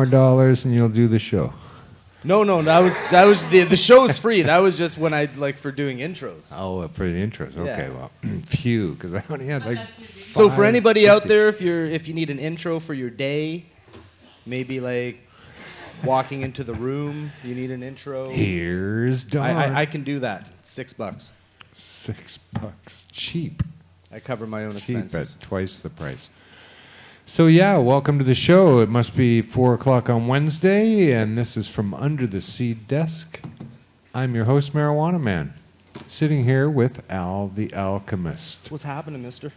more dollars and you'll do the show. No, that was the show is free. That was just when I for doing intros. Oh, for the intros. Okay, Yeah. well, phew, because I only had like. So for anybody out there, if you need an intro for your day, maybe like walking into the room, you need an intro. Here's Don. I can do that. $6. $6, cheap. I cover my own Cheap expenses. at twice the price. So yeah, welcome to the show. It must be 4:00 on Wednesday, and this is from Under the Seed Desk. I'm your host, Marijuana Man, sitting here with Al the Alchemist. What's happening, mister?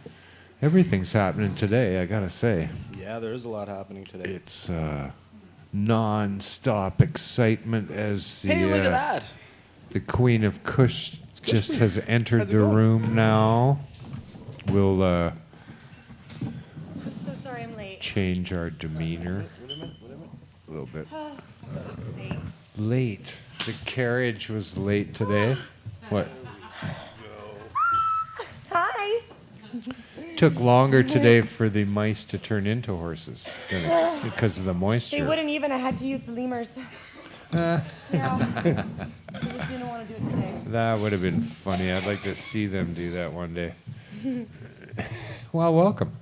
Everything's happening today, I gotta say. Yeah, there is a lot happening today. It's non-stop excitement as the, Hey, look at that! the Queen of Kush just Queen. has entered How's it the going? room now. We'll I'm so sorry I'm late. change our demeanor a little bit. Late. The carriage was late today. What? Hi. Took longer today for the mice to turn into horses because of the moisture. They wouldn't even. I had to use the lemurs. Yeah. I just didn't want to do it today. That would have been funny. I'd like to see them do that one day. Well, welcome.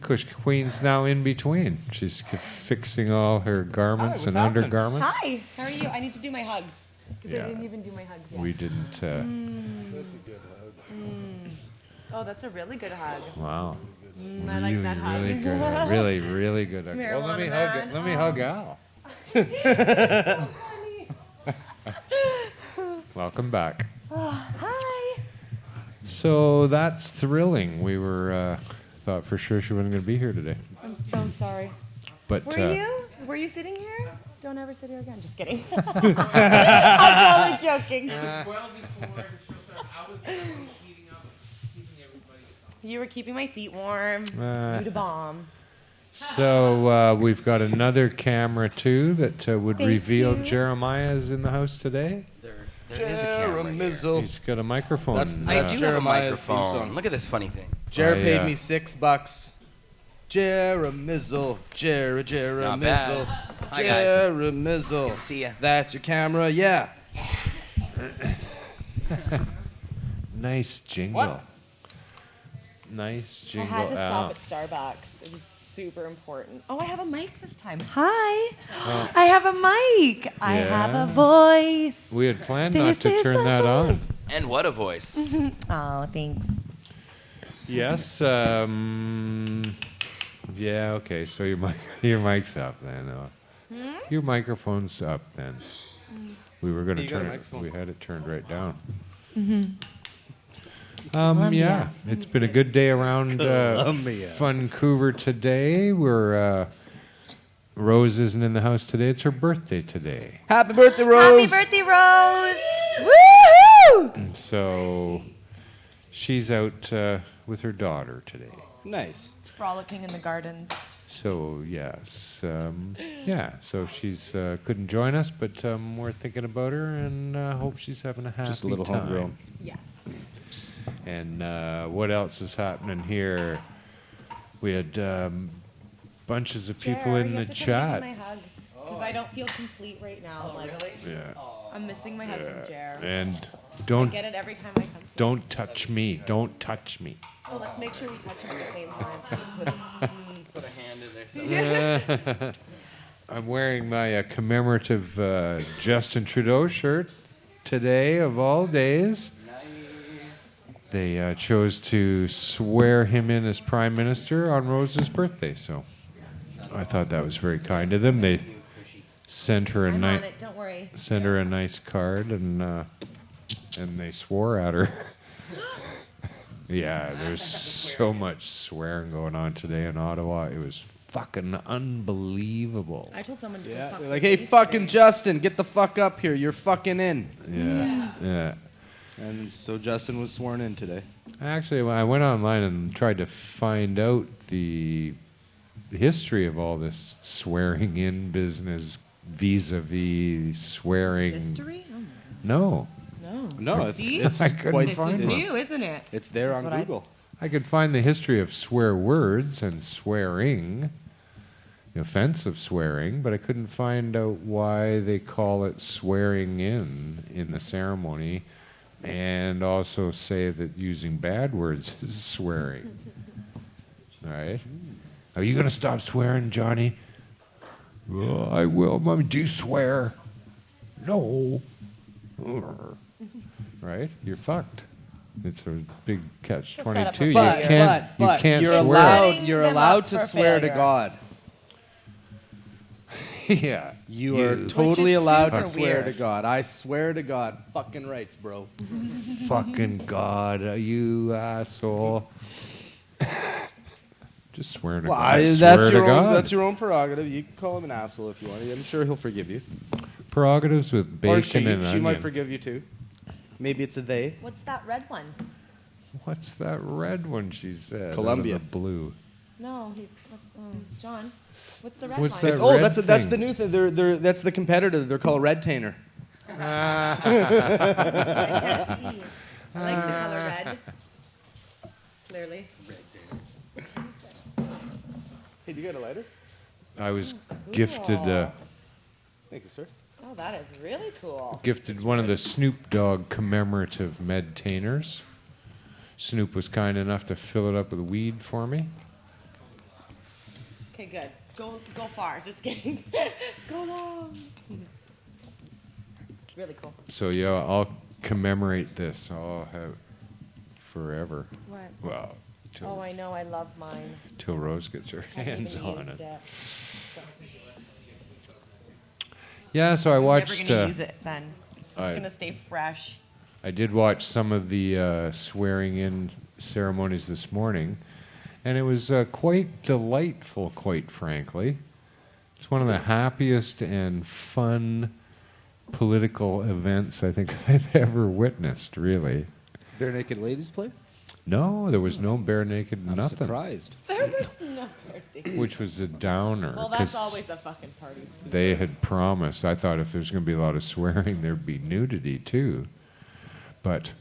Kush Queen's now in between. She's fixing all her garments and undergarments. Hi. How are you? I need to do my hugs. Because Yeah. I didn't even do my hugs yet. We didn't. That's a good hug. Oh, that's a really good hug. Wow. I like that hug. Really good. Really good. Well, let me hug. Man. Let me hug Al. Welcome back. Hi. So that's thrilling. We were thought for sure she wasn't going to be here today, I'm so sorry. but Were you? Were you sitting here? Don't ever sit here again. Just kidding. I'm totally joking. Well before the show started, I was heating up, keeping everybody calm. You were keeping my feet warm. You the bomb. So we've got another camera too that would Thank reveal you. Jeremiah is in the house today. There is a camera here. Jeremizzle. He's got a microphone. That's I do have a Jeremiah's theme microphone. song. Look at this funny thing. Jared Oh, paid yeah. me $6. Jeremizzle. Jeremizzle. Not bad. Hi, guys. Jeremizzle. See ya. That's your camera, yeah. Nice jingle. What? Nice I jingle. had to Al. stop at Starbucks. It was super important. Oh, I have a mic this time. Hi. I have a mic. I have Yeah. a voice. We had planned not This to is turn the that on. voice. And what a voice. Oh, thanks. Yes. Yeah. Okay. So your mic's up then. Your microphone's up then. We were going to You got a turn it. microphone. We had it turned right down. Columbia. Yeah, it's been a good day around Columbia. Vancouver today. Rose isn't in the house today. It's her birthday today. Happy birthday, Rose. Happy birthday, Rose. Woohoo! And so she's out with her daughter today. Nice. Frolicking in the gardens. So, yes. So she's couldn't join us, but we're thinking about her and hope she's having a happy Just a little time. homegrown. Yes. And what else is happening here? We had bunches of people Jer, in you the have to chat. come give me my hug, because I don't feel complete right now. Yeah. I'm missing my hug from Jer. And I don't get it every time I come. don't touch me. Don't touch me. Oh, let's make sure we touch him at the same time. Put a hand in there. I'm wearing my commemorative Justin Trudeau shirt today of all days. They chose to swear him in as Prime Minister on Rose's birthday, so I thought that was very kind of them. They sent her a I'm nice on it. Don't worry. sent her a nice card, and they swore at her. Yeah, there's so much swearing going on today in Ottawa. It was fucking unbelievable. I told someone to Yeah. fuck They're my like, hey, face fucking today. Justin, get the fuck up here. You're fucking in. Yeah. And so Justin was sworn in today. Actually, when I went online and tried to find out the history of all this swearing in business vis-a-vis swearing. History? Oh, No. no. No, it's See? I couldn't quite This find is one. new, isn't it? It's there This is on what I- Google. I could find the history of swear words and swearing, offensive swearing, but I couldn't find out why they call it swearing in the ceremony, and also say that using bad words is swearing. All right? Are you going to stop swearing, Johnny? Well, I will, Mommy. Do you swear? No. Right? You're fucked. It's a big catch-22. You But can't you're swear. you're Setting them allowed up to for swear to failure. God. Yeah. You are totally Which is allowed to super swear weird. to God. I swear to God. Fucking rights, bro. Fucking God, you asshole. Just swear to Well, God. that's Swear your to own. God. That's your own prerogative. You can call him an asshole if you want. I'm sure he'll forgive you. Prerogatives with Or she, bacon and she onion. might forgive you too. Maybe it's a they. What's that red one? What's that red one she said? Columbia. Out of the blue. No, he's John. What's the red What's one? that It's old. red That's the thing? new thing. That's the competitor. They're called red tainer. I can't see. I like the color red. Clearly. Hey, do you got a lighter? I was gifted Cool. Thank you, sir. Oh, that is really cool. gifted one of the Snoop Dogg commemorative medtainers. Snoop was kind enough to fill it up with weed for me. Okay, good. Go far. Just kidding. Go long. Really cool. So yeah, I'll commemorate this. I'll have forever. What? Well, Oh, I know. I love mine. till Rose gets her I haven't hands even on used it. So Yeah, so I I'm watched. never gonna use it then. It's just I- gonna stay fresh. I did watch some of the swearing-in ceremonies this morning, and it was quite delightful, quite frankly. It's one of the happiest and fun political events I think I've ever witnessed, really. Bare naked ladies play? No, there was no bare naked I'm nothing, surprised. There was no party. which was a downer. Well, that's 'cause always a fucking party. they had promised. I thought if there's going to be a lot of swearing, there'd be nudity too. But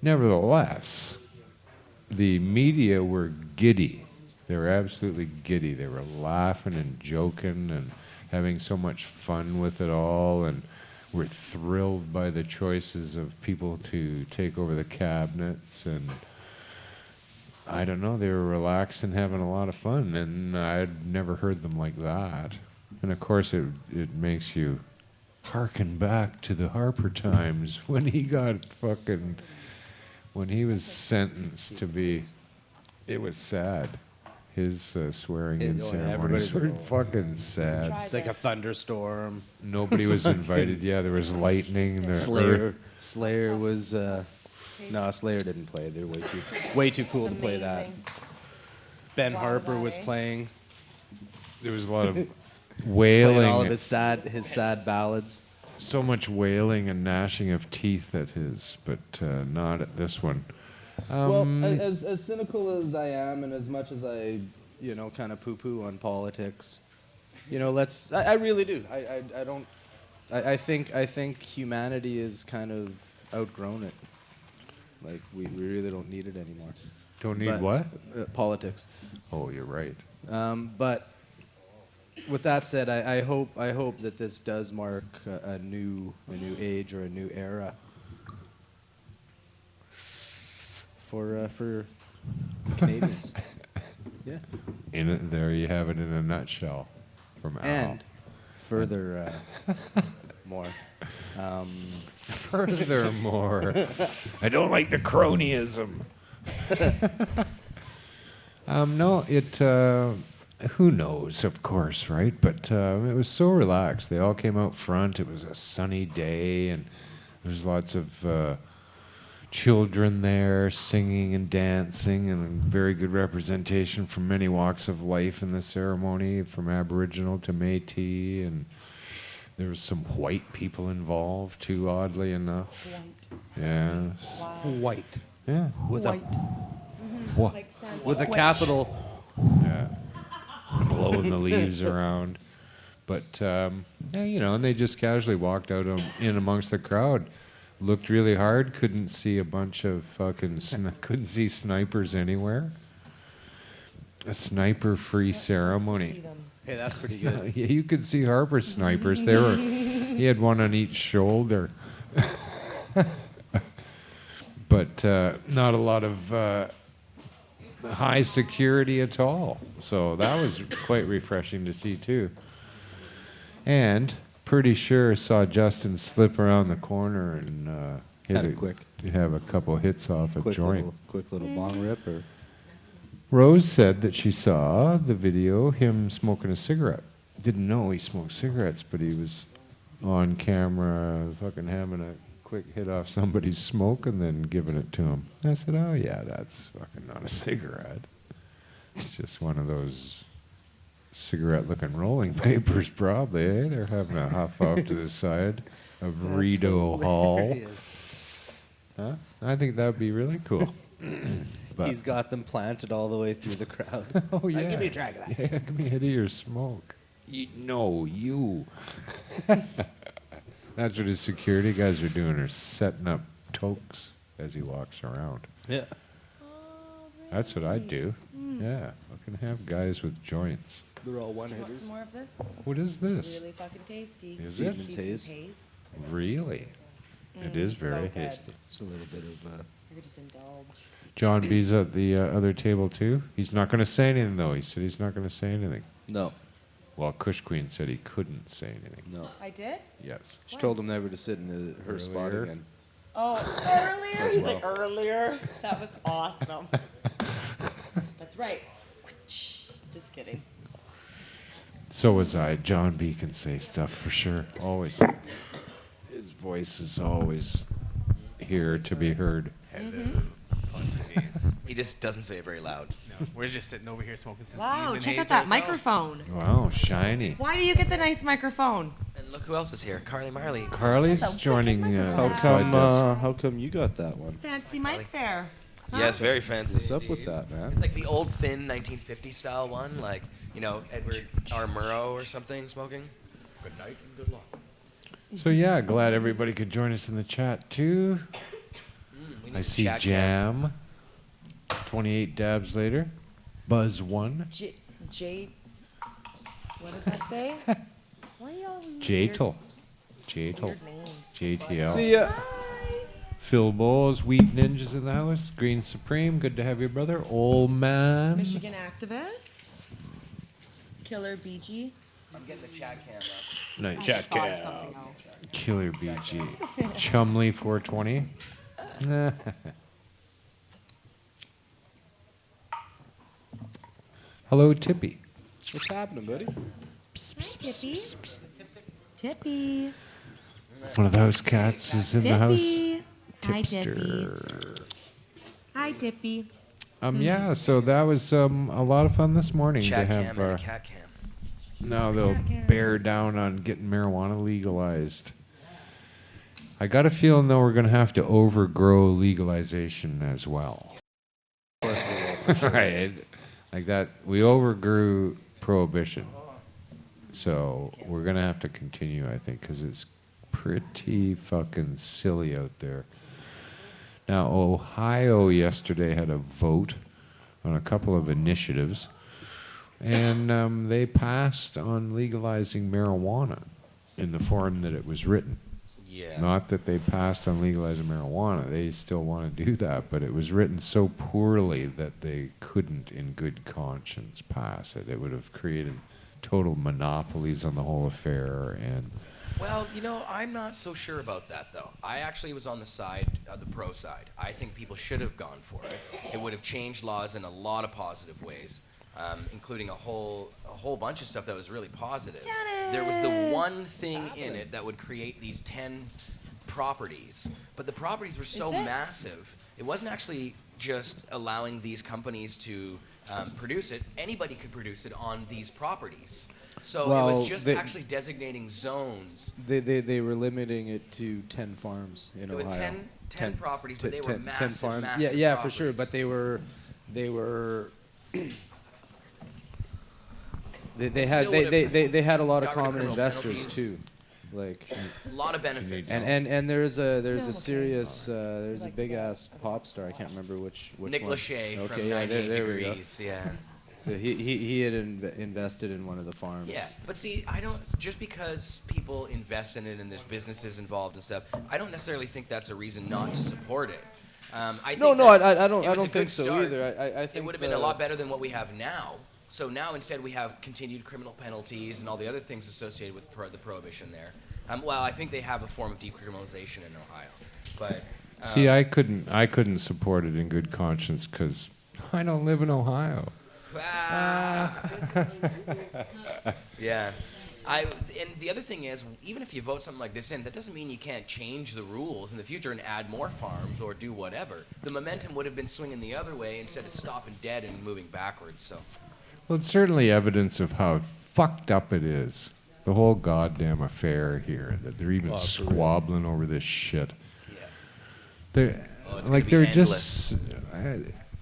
nevertheless, the media were giddy. They were absolutely giddy. They were laughing and joking and having so much fun with it all, and were thrilled by the choices of people to take over the cabinets. And I don't know, they were relaxed and having a lot of fun, and I'd never heard them like that. And of course, it makes you harken back to the Harper times when he got when he was sentenced to be. It was sad. His swearing-in Yeah, ceremonies were everybody's- fucking sad. Tried It's like a it. thunderstorm. Nobody was invited. Yeah, there was lightning. The Slayer. Slayer was. No, Slayer didn't play. They're way too cool to play that. Amazing. Ben Wild Harper was Eye. playing There was a lot of playing all of wailing. his sad ballads. So much wailing and gnashing of teeth at his, but not at this one. Well, as cynical as I am, and as much as I, kind of poo-poo on politics, I really do. I don't. I think humanity is kind of outgrown it. Like we really don't need it anymore. Don't need But- what? Politics. Oh, you're right. But with that said, I hope that this does mark a new age or a new era for Canadians. Yeah. There you have it in a nutshell from Al. And further, more. Furthermore, I don't like the cronyism. No, who knows, of course, right? But it was so relaxed. They all came out front. It was a sunny day, and there's lots of children there singing and dancing, and a very good representation from many walks of life in the ceremony, from Aboriginal to Métis, and there was some white people involved too, oddly enough. Yes. White. Yeah. With What? Like sand. a capital. Yeah. Blowing the leaves around. But, yeah, and they just casually walked out in amongst the crowd. Looked really hard. Couldn't see a bunch of couldn't see snipers anywhere. A sniper-free ceremony. Hey, that's pretty good. Yeah, you could see Harper's snipers. He had one on each shoulder. But not a lot of high security at all. So that was quite refreshing to see too. And pretty sure saw Justin slip around the corner and Had it quick. have a couple hits off a joint. Quick little bong rip, or Rose said that she saw the video, him smoking a cigarette. Didn't know he smoked cigarettes, but he was on camera fucking having a quick hit off somebody's smoke and then giving it to him. I said, oh yeah, that's fucking not a cigarette. It's just one of those cigarette-looking rolling papers, probably. Eh? They're having a huff off to the side of Rideau Hall. Huh? I think that would be really cool. But he's got them planted all the way through the crowd. oh yeah, Give me a drag of that. Yeah, give me a hit of your smoke. No, you. That's what his security guys are doing. Are setting up tokes as he walks around. Yeah. That's what I'd do. Yeah, I can have guys with joints. They're all Want one-hitters. some more of this? What is this? Really fucking tasty. Is it? Seasoned Haze? Really? It is very so good. hasty. It's a little bit of. I could just indulge. John B's at the other table too. He's not going to say anything though. He said he's not going to say anything. No, Well, Kush Queen said he couldn't say anything. no. I did? Yes. She told him never to sit in her spot Earlier. again. Oh, earlier? As He's well. like, earlier? That was awesome. That's right. Just kidding. So was I. John B can say stuff for sure. Always. His voice is always here to be heard. He just doesn't say it very loud. No, we're just sitting over here smoking some Wow, seasoned check haze out that ourselves. microphone. Wow, shiny. Why do you get the nice microphone? And look who else is here, Carly Marley. Carly's That's a joining. wicked How microphone. side desk. How come you got that one? Fancy mic there. Huh? Yes, very fancy. What's up with that, man? It's like the old thin 1950 style one, like, you know, Edward R. Murrow or something smoking. Good night and good luck. So yeah, glad everybody could join us in the chat too. We need I to see chat Jam. 28 dabs later. Buzz 1. J. What does that say? Why y'all use Jatel. weird Jatel. names? JTL. See ya. Phil Bowles, Wheat Ninjas in the house. Green Supreme, good to have you, brother. Old man. Michigan activist. Killer BG. I'm getting the chat cam up. Nice. I thought of something else. Killer BG. Chumley 420. Hello, Tippy. What's happening, buddy? Hi, Tippy. Tippy. One of those cats is in the house. Tippy. Hi, Tippy. Tipster. Hi, Tippy. Yeah, so that was a lot of fun this morning Chat to cam have. and a cat cam. Now they'll Cat cam. bear down on getting marijuana legalized. I got a feeling though we're going to have to overgrow legalization as well. Of course we will, for sure. Right, like that. We overgrew prohibition, so we're going to have to continue, I think, because it's pretty fucking silly out there. Now, Ohio yesterday had a vote on a couple of initiatives, and they passed on legalizing marijuana in the form that it was written. Yeah. Not that they passed on legalizing marijuana. They still want to do that, but it was written so poorly that they couldn't, in good conscience, pass it. It would have created total monopolies on the whole affair, and Well, you know, I'm not so sure about that, though. I actually was on the side, the pro side. I think people should have gone for it. It would have changed laws in a lot of positive ways, including a whole bunch of stuff that was really positive. There was the one thing in it that would create these 10 properties, but the properties were so massive. It wasn't actually just allowing these companies to produce it. Anybody could produce it on these properties. So Well, it was just they- actually designating zones. They were limiting it to 10 farms in It was Ohio. 10 properties, but they were 10 massive, farms. massive Yeah, for sure. But properties. they Still would've had a lot of got rid of common criminal investors penalties. too, like A lot of benefits. and there's a okay. serious there's a Like big ass pop star. I can't remember which Nick one. Lachey Okay, from yeah, 98 there we go. Degrees. Yeah. So he had invested in one of the farms. Yeah, but see, I don't, just because people invest in it and there's businesses involved and stuff, I don't necessarily think that's a reason not to support it. I don't think so either. I think it would have been a lot better than what we have now. So now instead we have continued criminal penalties and all the other things associated with the prohibition there. Well, I think they have a form of decriminalization in Ohio, but see, I couldn't support it in good conscience because I don't live in Ohio. Yeah. And the other thing is, even if you vote something like this in, that doesn't mean you can't change the rules in the future and add more farms or do whatever. The momentum would have been swinging the other way instead of stopping dead and moving backwards. So, well, it's certainly evidence of how fucked up it is. The whole goddamn affair here, that they're even squabbling over this shit. Yeah. They're just,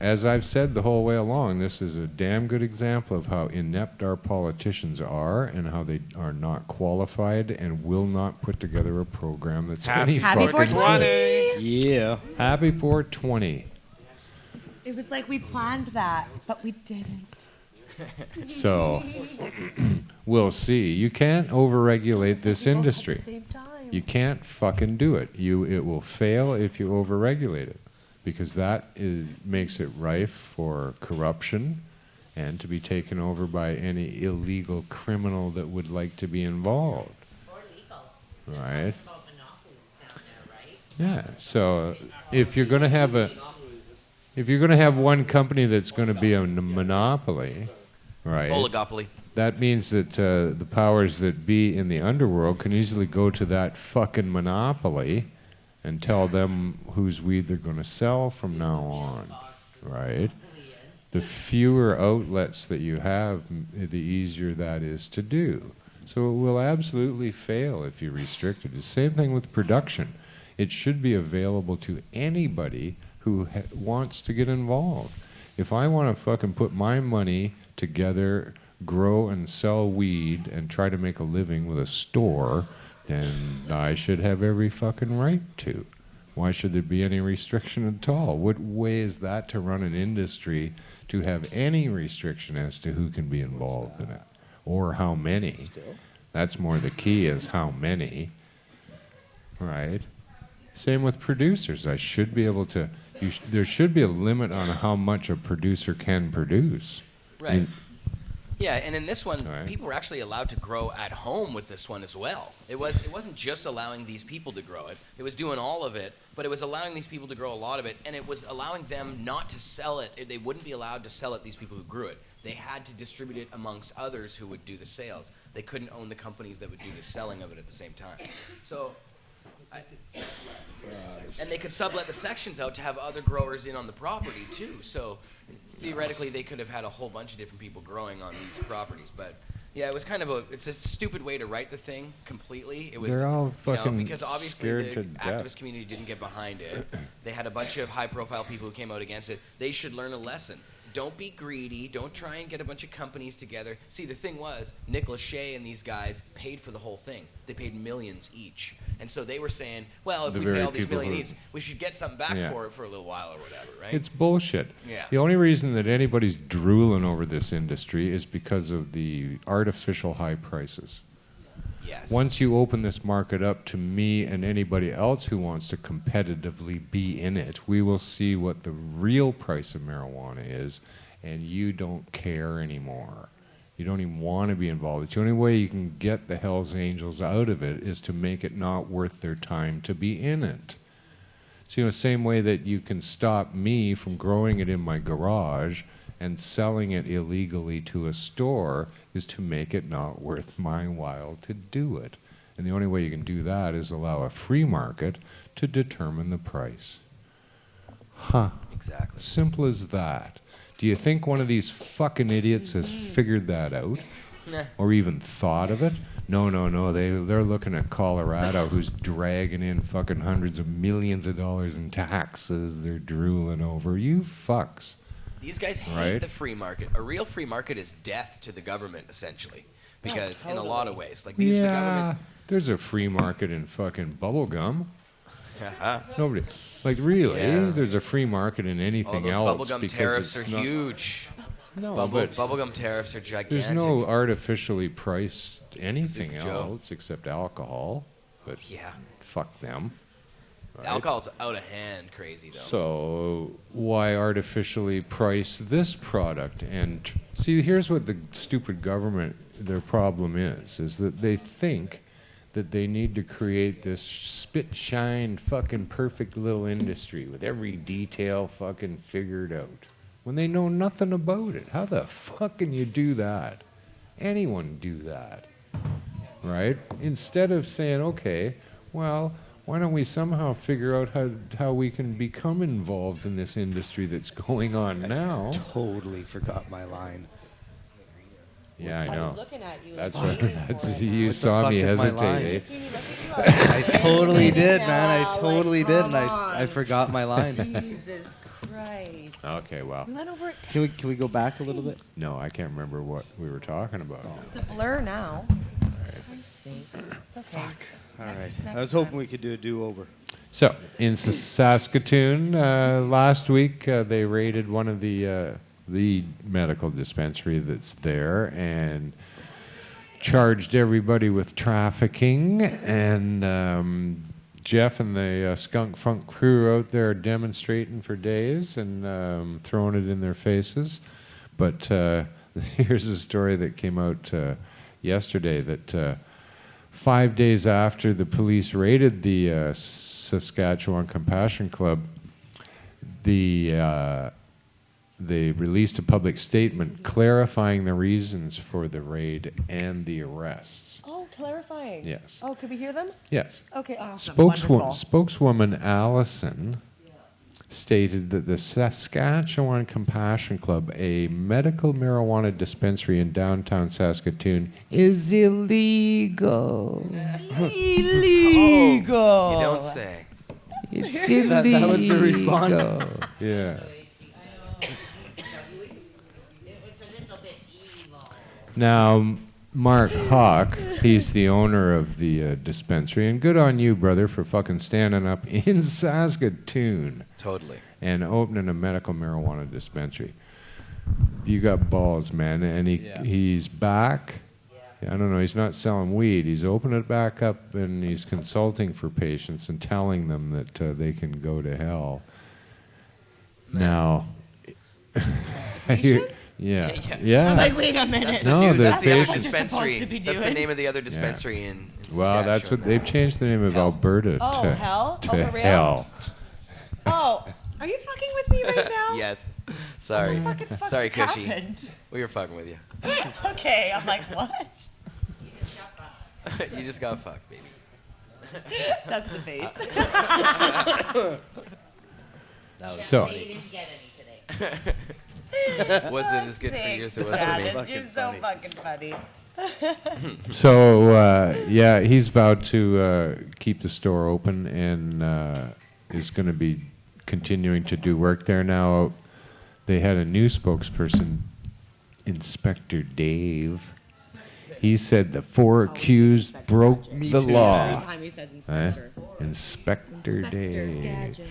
as I've said the whole way along, this is a damn good example of how inept our politicians are and how they are not qualified and will not put together a program that's Happy 420! Yeah. Happy 420. It was like we planned that, but we didn't. So, we'll see. You can't overregulate this industry. At the same time. You can't fucking do it. It will fail if you overregulate it, because that makes it rife for corruption and to be taken over by any illegal criminal that would like to be involved. Or legal. Right? About monopolies down there, right? Yeah. So if you're going to have one company that's going to be a monopoly, right? oligopoly. That means that the powers that be in the underworld can easily go to that fucking monopoly and tell them whose weed they're going to sell from now on, right? The fewer outlets that you have, the easier that is to do. So it will absolutely fail if you restrict it. The same thing with production. It should be available to anybody who wants to get involved. If I want to fucking put my money together, grow and sell weed, and try to make a living with a store, then I should have every fucking right to. Why should there be any restriction at all? What way is that to run an industry to have any restriction as to who can be involved in it? Or how many? That's more the key, is how many. Right? Same with producers. I should be able to... there should be a limit on how much a producer can produce. Right. Yeah, and in this one, Right. people were actually allowed to grow at home with this one as well. It wasn't just allowing these people to grow it. It was doing all of it, but it was allowing these people to grow a lot of it, and it was allowing them not to sell it. They wouldn't be allowed to sell it, these people who grew it. They had to distribute it amongst others who would do the sales. They couldn't own the companies that would do the selling of it at the same time. So, and they could sublet the sections out to have other growers in on the property too. So theoretically, they could have had a whole bunch of different people growing on these properties. But yeah, it was kind of it's a stupid way to write the thing completely. It was, They're all fucking because obviously scared the to death. activist community didn't get behind it. They had a bunch of high-profile people who came out against it. They should learn a lesson. Don't be greedy. Don't try and get a bunch of companies together. See, the thing was, Nicholas Shea and these guys paid for the whole thing. They paid millions each. And so they were saying, well, if we pay all these millions each, we should get something back for it for a little while or whatever, right? It's bullshit. Yeah. The only reason that anybody's drooling over this industry is because of the artificial high prices. Yes. Once you open this market up to me and anybody else who wants to competitively be in it, we will see what the real price of marijuana is, and you don't care anymore. You don't even want to be involved. It's the only way you can get the Hells Angels out of it is to make it not worth their time to be in it. So, the same way that you can stop me from growing it in my garage and selling it illegally to a store is to make it not worth my while to do it. And the only way you can do that is allow a free market to determine the price. Huh. Exactly. Simple as that. Do you think one of these fucking idiots has figured that out? Nah. Or even thought of it? No. They're looking at Colorado, who's dragging in fucking hundreds of millions of dollars in taxes they're drooling over. You fucks. These guys hate Right. the free market. A real free market is death to the government, essentially. Because in a lot of ways, like these, the government... There's a free market in fucking bubble gum. Uh-huh. Nobody, like really, Yeah. there's a free market in All anything those else. bubblegum because tariffs are it's not- huge. No, Bubblegum tariffs are gigantic. there's no artificially priced anything Super Joe. else except alcohol. But Yeah. fuck them. Right? Alcohol's out of hand crazy, though. So why artificially price this product? And see, here's what the stupid government, their problem is that they think that they need to create this spit shine fucking perfect little industry with every detail fucking figured out when they know nothing about it. How the fuck can you do that? Anyone do that, right? Instead of saying, okay, well, why don't we somehow figure out how we can become involved in this industry that's going on now? Totally forgot my line. Yeah, I I was know. looking at you. That's like, what. waiting That's for it. you What the saw fuck me is my hesitate. line? Eh? You see me look at you. I totally did, man. I Like, totally did, and come I on. forgot my line. Jesus Christ. Okay, well, We went over it. Can we go back a little bit? no, I can't remember what we were talking about. It's a blur now. Let's see. It's okay. Fuck. All right. Next I was hoping we could do a do-over. So, in Saskatoon, last week they raided one of the medical dispensary that's there and charged everybody with trafficking. And Jeff and the Skunk Funk crew out there demonstrating for days and throwing it in their faces. But here's a story that came out yesterday that 5 days after the police raided the Saskatchewan Compassion Club, they released a public statement clarifying the reasons for the raid and the arrests. Oh, clarifying. Yes. Oh, could we hear them? Yes. Okay, awesome. Spokeswoman Allison stated that the Saskatchewan Compassion Club, a medical marijuana dispensary in downtown Saskatoon, is illegal. Illegal. You don't say. It's illegal. That was the response? Yeah. It's a little bit evil. Now, Marc Hawk, he's the owner of the dispensary, and good on you, brother, for fucking standing up in Saskatoon Totally. and opening a medical marijuana dispensary. You got balls, man, and he's back. I don't know, he's not selling weed. He's opening it back up, and he's consulting for patients and telling them that they can go to hell. Now, Patients? yeah. Yeah. I'm like, wait a minute. No, the That's the other patients. dispensary. supposed to be That's the doing. name of the other dispensary in Well, that's what Saskatchewan they've now. changed the name of Hell. Alberta Oh, to hell? Oh, to for real? hell. Oh, are you fucking with me right now? Yes. Sorry. What the fuck Sorry, just Cushy. happened? We were fucking with you. Okay, I'm like, what? You just got fucked, baby. That's the face. So, You didn't get any today. Was it as good for you as it was for Dad, me? it's just so fucking funny. yeah, he's vowed to keep the store open and is going to be continuing to do work there now. They had a new spokesperson, Inspector Dave. He said the four accused broke the law. Every time he says inspector. Inspector Dave. Gadget.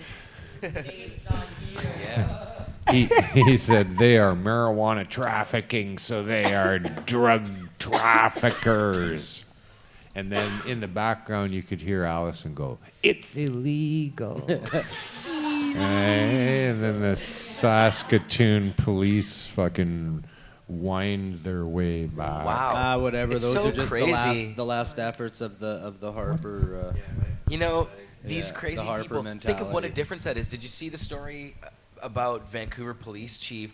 Yeah. He said they are marijuana trafficking, so they are drug traffickers. And then in the background, you could hear Allison go, "It's illegal." And then the Saskatoon police fucking wind their way by. Wow. Whatever. It's Those so are just crazy. the last efforts of the Harper. You know, these Yeah, crazy the Harper people. Think of what a mentality. difference that is. Did you see the story about Vancouver Police Chief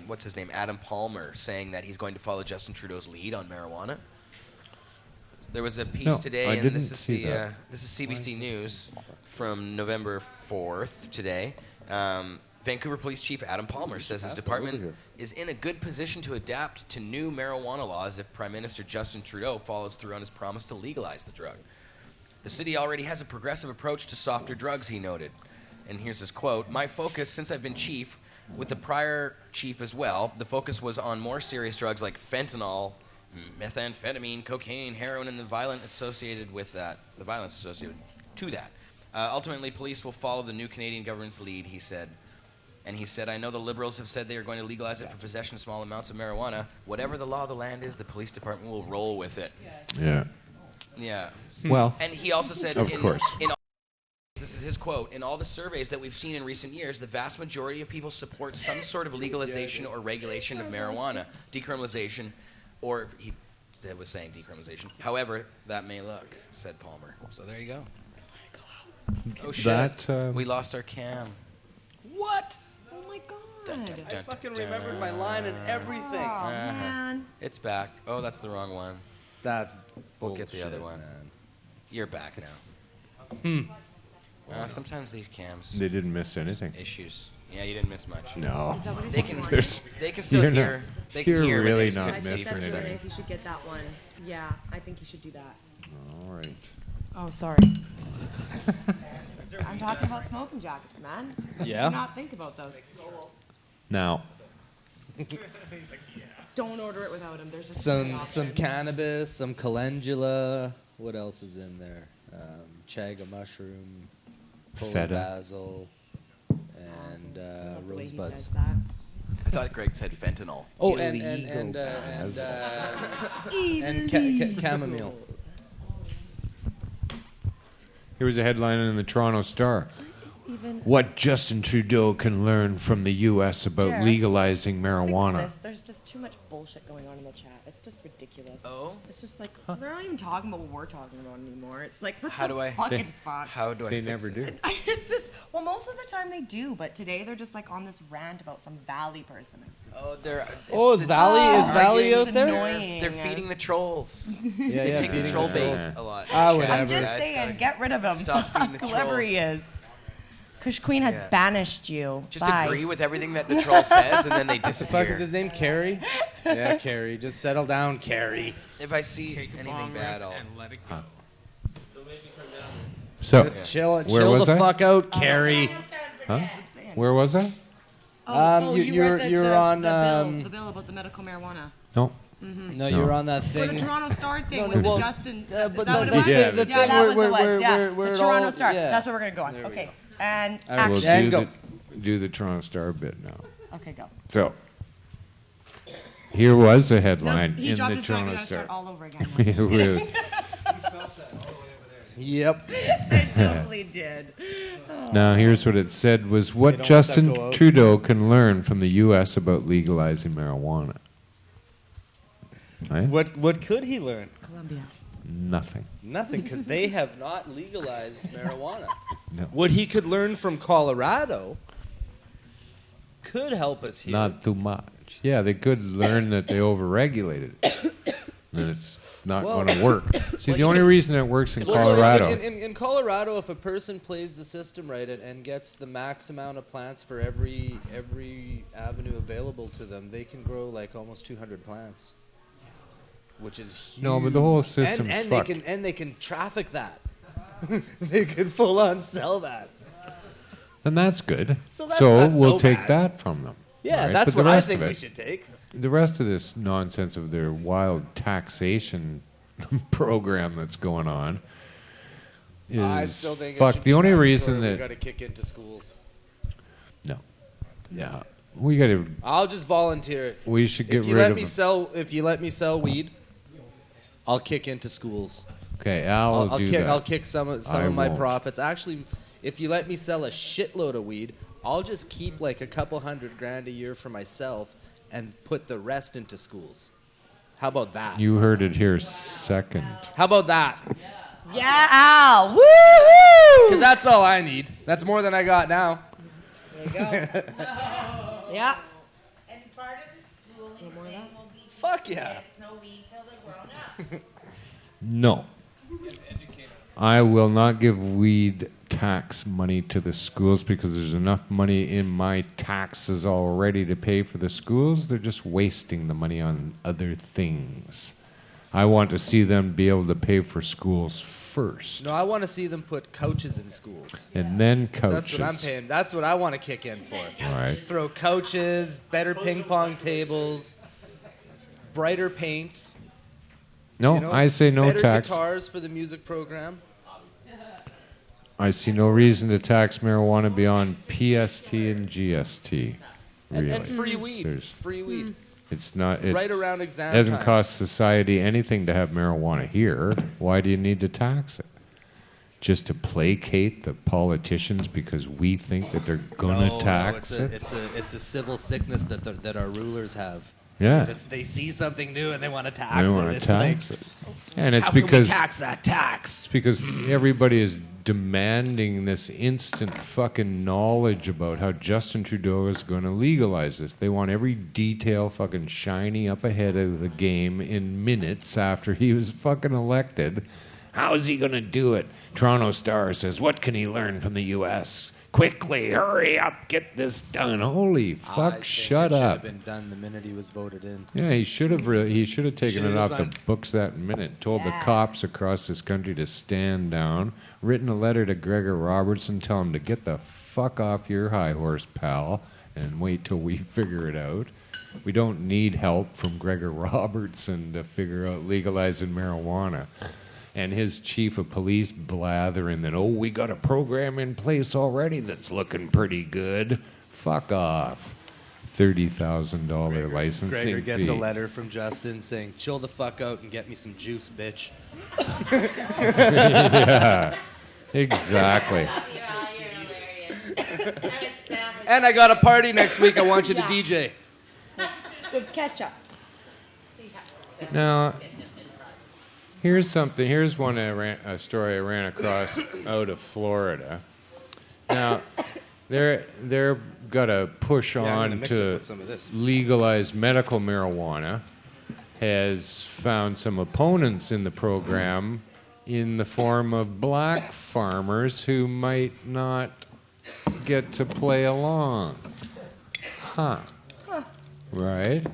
what's his name, Adam Palmer, saying that he's going to follow Justin Trudeau's lead on marijuana? There was a piece No, today, I and didn't this is see that. this is CBC News from November 4th today. Vancouver Police Chief Adam Palmer says his department is in a good position to adapt to new marijuana laws if Prime Minister Justin Trudeau follows through on his promise to legalize the drug. The city already has a progressive approach to softer drugs, he noted. And here's his quote: "My focus since I've been chief, with the prior chief as well, the focus was on more serious drugs like fentanyl, methamphetamine, cocaine, heroin, and the violence associated to that. Ultimately, police will follow the new Canadian government's lead," he said. And he said, I know the Liberals have said they are going to legalize it for possession of small amounts of marijuana. Whatever the law of the land is, the police department will roll with it. Yeah. Yeah. Well, And he also said, of course. This is his quote, in all the surveys that we've seen in recent years, the vast majority of people support some sort of legalization or regulation of marijuana, decriminalization, or he was saying decriminalization. However, that may look, said Palmer. So there you go. Oh shit, we lost our cam. What? Oh my god. Dun, dun, dun, I fucking dun, remembered my line and everything. Oh man. It's back. Oh, that's the wrong one. That's We'll bullshit, get the other one. man. You're back now. Sometimes these cams They didn't miss anything. issues. Yeah, you didn't miss much. No. Is that what They he's can There's- they can still You're hear. not- They can you're hear, but really they just not can't see missing for a That's really anything. nice. You should get that one. Yeah, I think you should do that. All right. Oh, sorry. I'm talking about smoking jackets, man. Yeah? Do not think about those. Now, Don't order it without them. There's just Some cannabis, some calendula. What else is in there? Chaga mushroom, holy Feta. basil, and rosebuds. I thought Greg said fentanyl. Oh, and chamomile. here was a headline in the Toronto Star. Even What Justin Trudeau can learn from the U.S. about Jared, legalizing marijuana. There's just too much bullshit going on in the chat. It's just ridiculous. Oh? It's just like they're not even talking about what we're talking about anymore. It's like what How the do I- fucking fuck. How do I They fix never it? do. It's just most of the time they do, but today they're just like on this rant about some Valley person. It's just Oh, they're. Oh, is Valley it's out there? annoying. They're feeding the trolls. Yeah, They take feeding the troll the bait trolls. a lot. Ah, Shit, whatever. I'm just guys, saying, gotta get rid of him. stop feeding the Whoever he trolls. is. Kush Queen has Yeah. banished you. Just Bye. agree with everything that the troll says, and then they Fuck, disappear. is his name Carrie? Yeah, Carrie. Just settle down, Carrie. If I see Take a anything bong bad, rip I'll. and let it go. Don't make me come down. So, Just chill Where the was I? fuck out, Carrie. huh? Where was I? You're on. the bill about the medical marijuana. No. No, you're on that For the thing. Toronto Star thing No, with well, Justin. but Is that no, what it the was? thing- Yeah, the the thing Yeah, that was where- the one. where- Yeah, where the it Toronto all- Star. yeah. That's where we're gonna go on. There we Okay. go. And All right, We'll action. And do go. do the Toronto Star bit now. Okay, go. So, here was a No, headline he in dropped the his mic. We Toronto gotta start Star. all over again. Really. Yep. I totally did. Now, here's what it said was what don't let that Justin go out. Trudeau can learn from the U.S. about legalizing marijuana. Right? What could he learn? Colombia. Nothing. Nothing, because they have not legalized marijuana. No. What he could learn from Colorado could help us here. Not too much. Yeah, they could learn that they overregulated it. And it's not Well- going to work. See, the only reason it works in Well, Colorado. in Colorado, if a person plays the system right and gets the max amount of plants for every avenue available to them, they can grow like almost 200 plants, which is huge. No, but the whole system's and fucked. they can traffic that. They can full on sell that. And that's good. So that's not we'll so take bad. that from them. Yeah, Right? that's But the what I rest think of we it- should take. The rest of this nonsense of their wild taxation program that's going on is I still think it fuck. should The be only mandatory. reason we that got to kick into schools. no, yeah, we got to. I'll just volunteer it. We should get If you rid let of me them. if you let me sell weed, I'll kick into schools. Okay, I'll do that. I'll kick some of I my won't. profits. Actually, if you let me sell a shitload of weed, I'll just keep like a couple $100,000 a year for myself and put the rest into schools. How about that? You heard it here second. How about that? Yeah, Al. Woohoo! Because that's all I need. That's more than I got now. There you go. Yeah. And part of the schooling thing will be Fuck yeah. kids no weed till they're grown up. No, I will not give weed tax money to the schools because there's enough money in my taxes already to pay for the schools. They're just wasting the money on other things. I want to see them be able to pay for schools first, No, I want to see them put couches in schools. and then couches. That's what I'm paying. That's what I want to kick in for. All right. Throw couches, better ping pong tables, brighter paints. No, you know, I say no better tax. guitars for the music program. I see no reason to tax marijuana beyond PST and GST. Really. And free weed. Free weed. It's not. It Right around exam doesn't time. cost society anything to have marijuana here. Why do you need to tax it? Just to placate the politicians because we think that they're gonna tax it? It's a civil sickness that our rulers have. Yeah. They see something new and they want to tax They it. want to It's tax like, it. And it's how can because we tax that tax? it's because everybody is demanding this instant fucking knowledge about how Justin Trudeau is going to legalize this. They want every detail fucking shiny up ahead of the game in minutes after he was fucking elected. How is he going to do it? Toronto Star says, what can he learn from the U.S.? Quickly, hurry up, get this done. Holy fuck, shut it up. should have been done the minute he was voted in. Yeah, he should have taken it off the done. books that minute. Told the cops across this country to stand down. Written a letter to Gregor Robertson, tell him to get the fuck off your high horse, pal, and wait till we figure it out. We don't need help from Gregor Robertson to figure out legalizing marijuana. And his chief of police blathering that, we got a program in place already that's looking pretty good. Fuck off. $30,000 licensing Gregor gets fee. a letter from Justin saying, chill the fuck out and get me some juice, bitch. Yeah, exactly. You're hilarious. And I got a party next week. I want you to DJ. With ketchup. Now, here's something. Here's a story I ran across out of Florida. Now, they're got to push I'm on gonna mix it to with some of this. legalize medical marijuana. Has found some opponents in the program in the form of black farmers who might not get to play along. Right?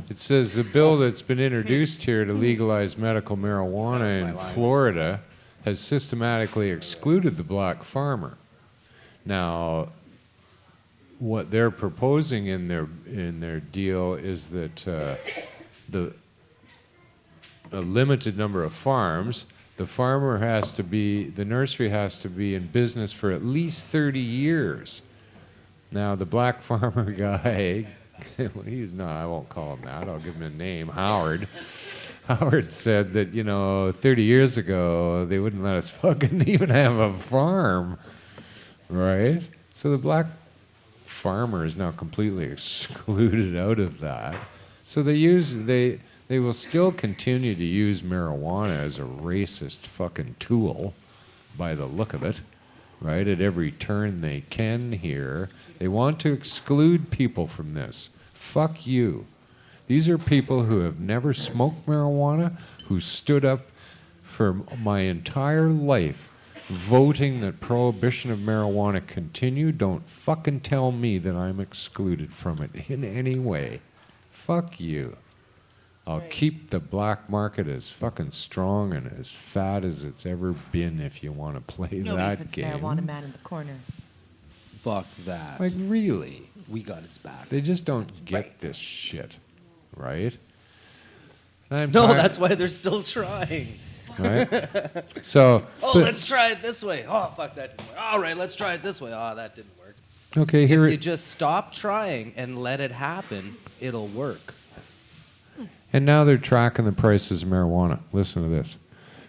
It says the bill that's been introduced here to legalize medical marijuana in Florida has systematically excluded the black farmer. Now, what they're proposing in their deal is that a limited number of farms, the nursery has to be in business for at least 30 years. Now, the black farmer guy, I won't call him that, I'll give him a name, Howard. Howard said that, 30 years ago, they wouldn't let us fucking even have a farm, right? So the black farmer is now completely excluded out of that. So they will still continue to use marijuana as a racist fucking tool by the look of it, right? At every turn they can here. They want to exclude people from this. Fuck you. These are people who have never smoked marijuana, who stood up for my entire life voting that prohibition of marijuana continue. Don't fucking tell me that I'm excluded from it in any way. Fuck you. I'll keep the black market as fucking strong and as fat as it's ever been if you want to play Nobody that puts game. marijuana man in the corner. Fuck that. Like, really? We got his back. They just don't get this shit, right? And No, that's why they're still trying. right? So, Let's try it this way. Oh, fuck, that didn't work. All right, let's try it this way. Oh, that didn't work. okay, If here you just stop trying and let it happen, it'll work. and now they're tracking the prices of marijuana. Listen to this.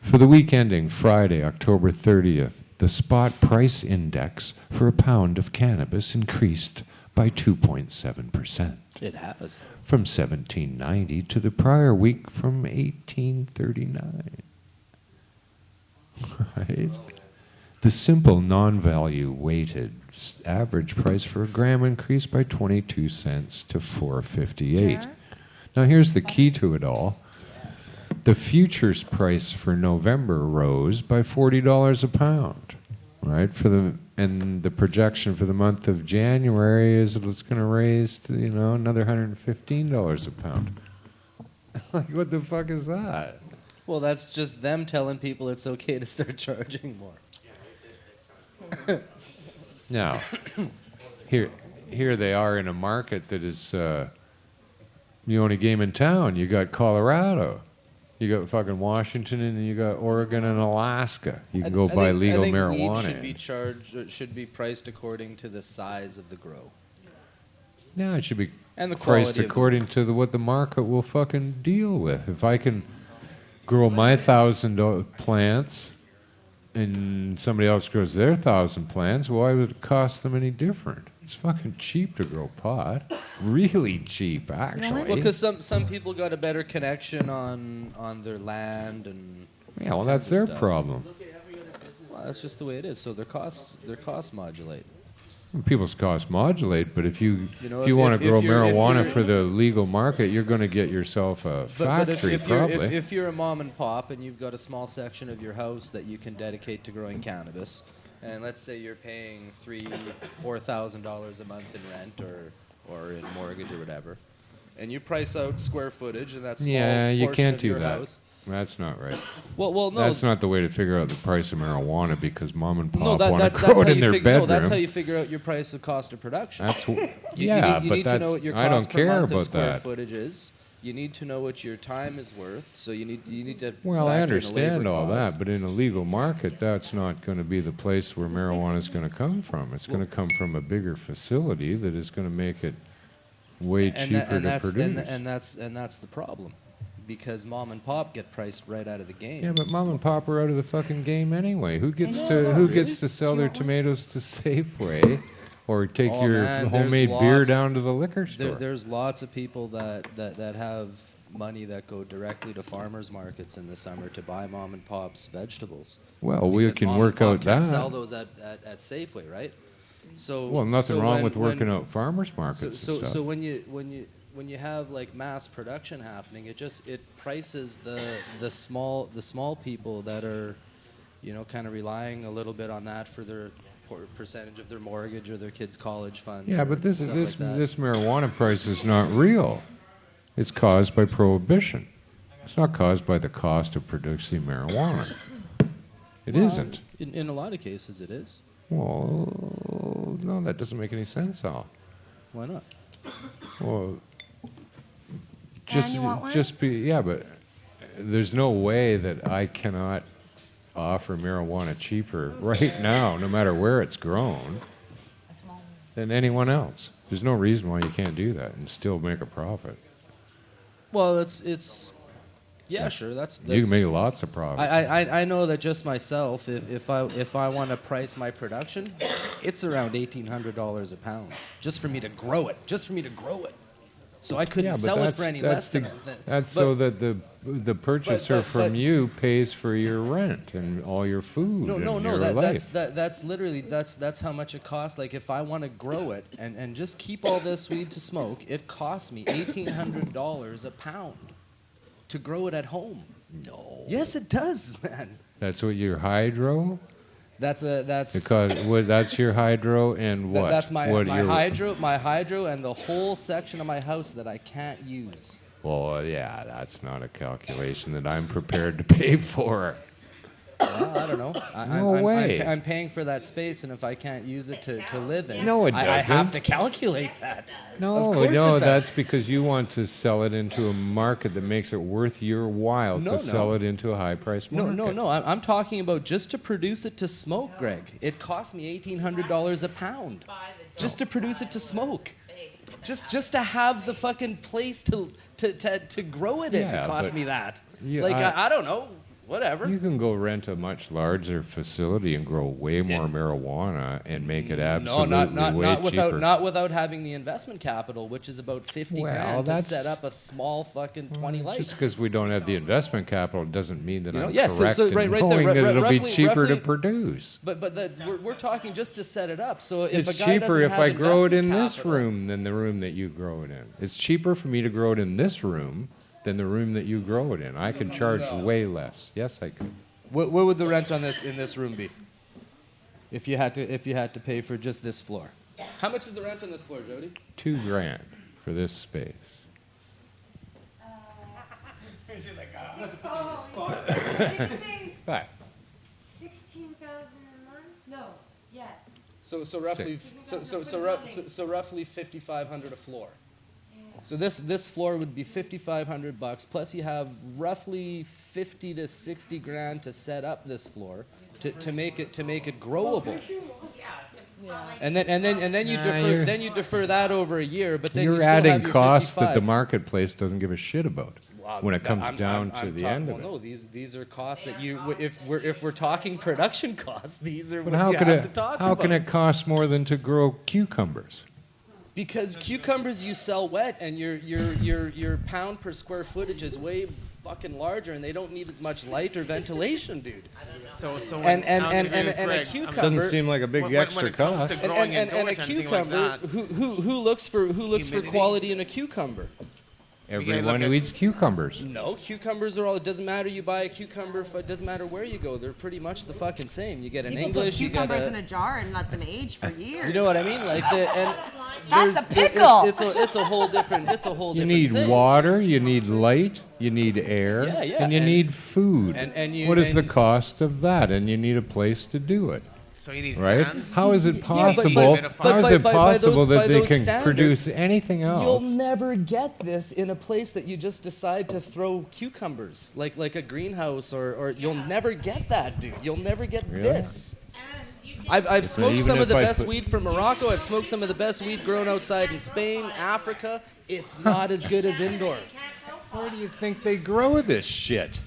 For the week ending Friday, October 30th, the spot price index for a pound of cannabis increased by 2.7%. It has. From 1790 to the prior week from 1839. Right? The simple non-value weighted average price for a gram increased by 22 cents to $4.58. Now here's the key to it all. The futures price for November rose by $40 a pound, right? And the projection for the month of January is that it's going to raise to, another $115 a pound. Like, what the fuck is that? Well, that's just them telling people it's okay to start charging more. Now, here they are in a market that is the only game in town. You got Colorado, You got fucking Washington, and you got Oregon and Alaska. You can I go buy think- legal I think marijuana. Weed should be should be priced according to the size of the grow No, it should be and the priced quality. according to what the market will fucking deal with. If I can grow my 1,000 plants and somebody else grows their 1,000 plants, why would it cost them any different? It's fucking cheap to grow pot. Really cheap, actually. Well, because some people got a better connection on their land and Yeah, well, that's their stuff. problem. well, that's just the way it is. So their costs modulate. People's costs modulate, but if you You know, if you want to if grow you're- if marijuana you're- for the legal market, you're going to get yourself a But factory, if probably. if you're a mom and pop and you've got a small section of your house that you can dedicate to growing cannabis, and let's say you're paying $4,000 a month in rent or in mortgage or whatever, and you price out square footage and that small Yeah, you portion can't of do your that. house. That's not right. Well, no. That's not the way to figure out the price of marijuana because mom and No, pop want that's to grow how it in you their figure. bedroom. No, that's how you figure out your price of cost of production. That's You yeah, need, you but need that's to know what your I cost don't per care month of about square that. footage is. You need to know what your time is worth. So you need to. Well, I factor in the understand labor all cost. that, but in a legal market, that's not going to be the place where marijuana is going to come from. It's going to come from a bigger facility that is going to make it way cheaper to produce. And that's the problem, because mom and pop get priced right out of the game. Yeah, but mom and pop are out of the fucking game anyway. Who gets know, to not who really. gets to sell their tomatoes to Safeway, or take Oh, your man, homemade there's beer lots- down to the liquor store? There's lots of people that have money that go directly to farmers markets in the summer to buy mom and pop's vegetables. Well, we Because can mom work and pop out can't that. sell those at Safeway, right? So Well, nothing so wrong when- with working when- out farmers markets. So and so, stuff. so when you have like mass production happening, it prices the small people that are, kind of relying a little bit on that for their percentage of their mortgage or their kids' college fund. Yeah, or but this stuff this like that. this marijuana price is not real. It's caused by prohibition. It's not caused by the cost of producing marijuana. It Well, isn't. In a lot of cases, it is. Well, no, that doesn't make any sense, Al. Why not? Well, you want one? yeah, but there's no way that I cannot offer marijuana cheaper right now, no matter where it's grown, than anyone else. There's no reason why you can't do that and still make a profit. Well, it's yeah, sure. That's You can make lots of profit. I know that just myself. If I want to price my production, it's around $1,800 a pound just for me to grow it. So I couldn't Yeah, but sell it for any less than that. That's so that the purchaser from you pays for your rent and all your food. No, and no. your life. That's literally that's how much it costs. Like if I want to grow it and just keep all this weed to smoke, it costs me $1,800 a pound to grow it at home. No. Yes, it does, man. That's what your hydro. That's Because that's your hydro and what? That's my what hydro and the whole section of my house that I can't use. Well, yeah, that's not a calculation that I'm prepared to pay for. Well, I don't know. No way. I'm paying for that space, and if I can't use it to live in, No, it I have doesn't. to calculate that. No, Of course no, it does. that's because you want to sell it into a market that makes it worth your while No, to sell it into a high-priced market. No. I'm talking about just to produce it to smoke, Greg. It costs me $1,800 a pound just to produce it to smoke. Just to have the fucking place to grow it in. Yeah, It costs but me that. you- Like I- I don't know. Whatever. You can go rent a much larger facility and grow way more marijuana and make it absolutely way cheaper. not without having the investment capital, which is about 50 Well, grand to that's- set up a small fucking 20 lights. Just because we don't have the investment capital doesn't mean that You know, I'm yeah, correct so in right there, knowing that it'll be roughly- cheaper to roughly- produce. But we're talking just to set it up. So if It's a guy cheaper doesn't if have I grow it in investment this capital- room than the room that you grow it in. It's cheaper for me to grow it in this room than the room that you grow it in. I can charge way less. Yes, I could. What would the rent on this in this room be? If you had to pay for just this floor. How much is the rent on this floor, Jody? $2,000 for this space. Right. 16,000 a month? No, yeah. So roughly so roughly 5,500 a floor. Yeah. So this floor would be $5,500 plus you have roughly 50 to 60 grand to set up this floor to make it growable. And then you defer that over a year, but then You're you still adding have your costs 55. that the marketplace doesn't give a shit about when it comes down to the end of it. No, these are costs that if we're talking production costs, these are But what how you can have to talk about. how can it cost more than to grow cucumbers? Because cucumbers you sell wet, and your pound per square footage is way fucking larger, and they don't need as much light or ventilation, dude. So And Greg, a cucumber Doesn't seem like a big when extra it comes cost. to growing and a indoors, anything cucumber, like that, who looks for Humidity? quality in a cucumber? Everyone who eats cucumbers. No, cucumbers are all. It doesn't matter. You buy a cucumber. It doesn't matter where you go. They're pretty much the fucking same. You get an People English. put You get cucumbers a. in a jar and let them age for years. You know what I mean? Like and That's a there's- pickle. It's a whole different. It's a whole You different need thing. water, you need light, you need air, Yeah, yeah, and you and- need food. and you- What is and the you- cost of that? And you need a place to do it, so you need right? fans. How is it but- possible? but How is it by possible those that they can standards, produce anything You'll else? never get this in a place that you just decide to throw cucumbers, like a greenhouse, or you'll never get that, dude. You'll never get Really? this. I've smoked even some of if the I best put- weed from Morocco. I've smoked some of the best weed grown outside in Spain, Africa. It's not as good as indoor. Where do you think they grow this shit?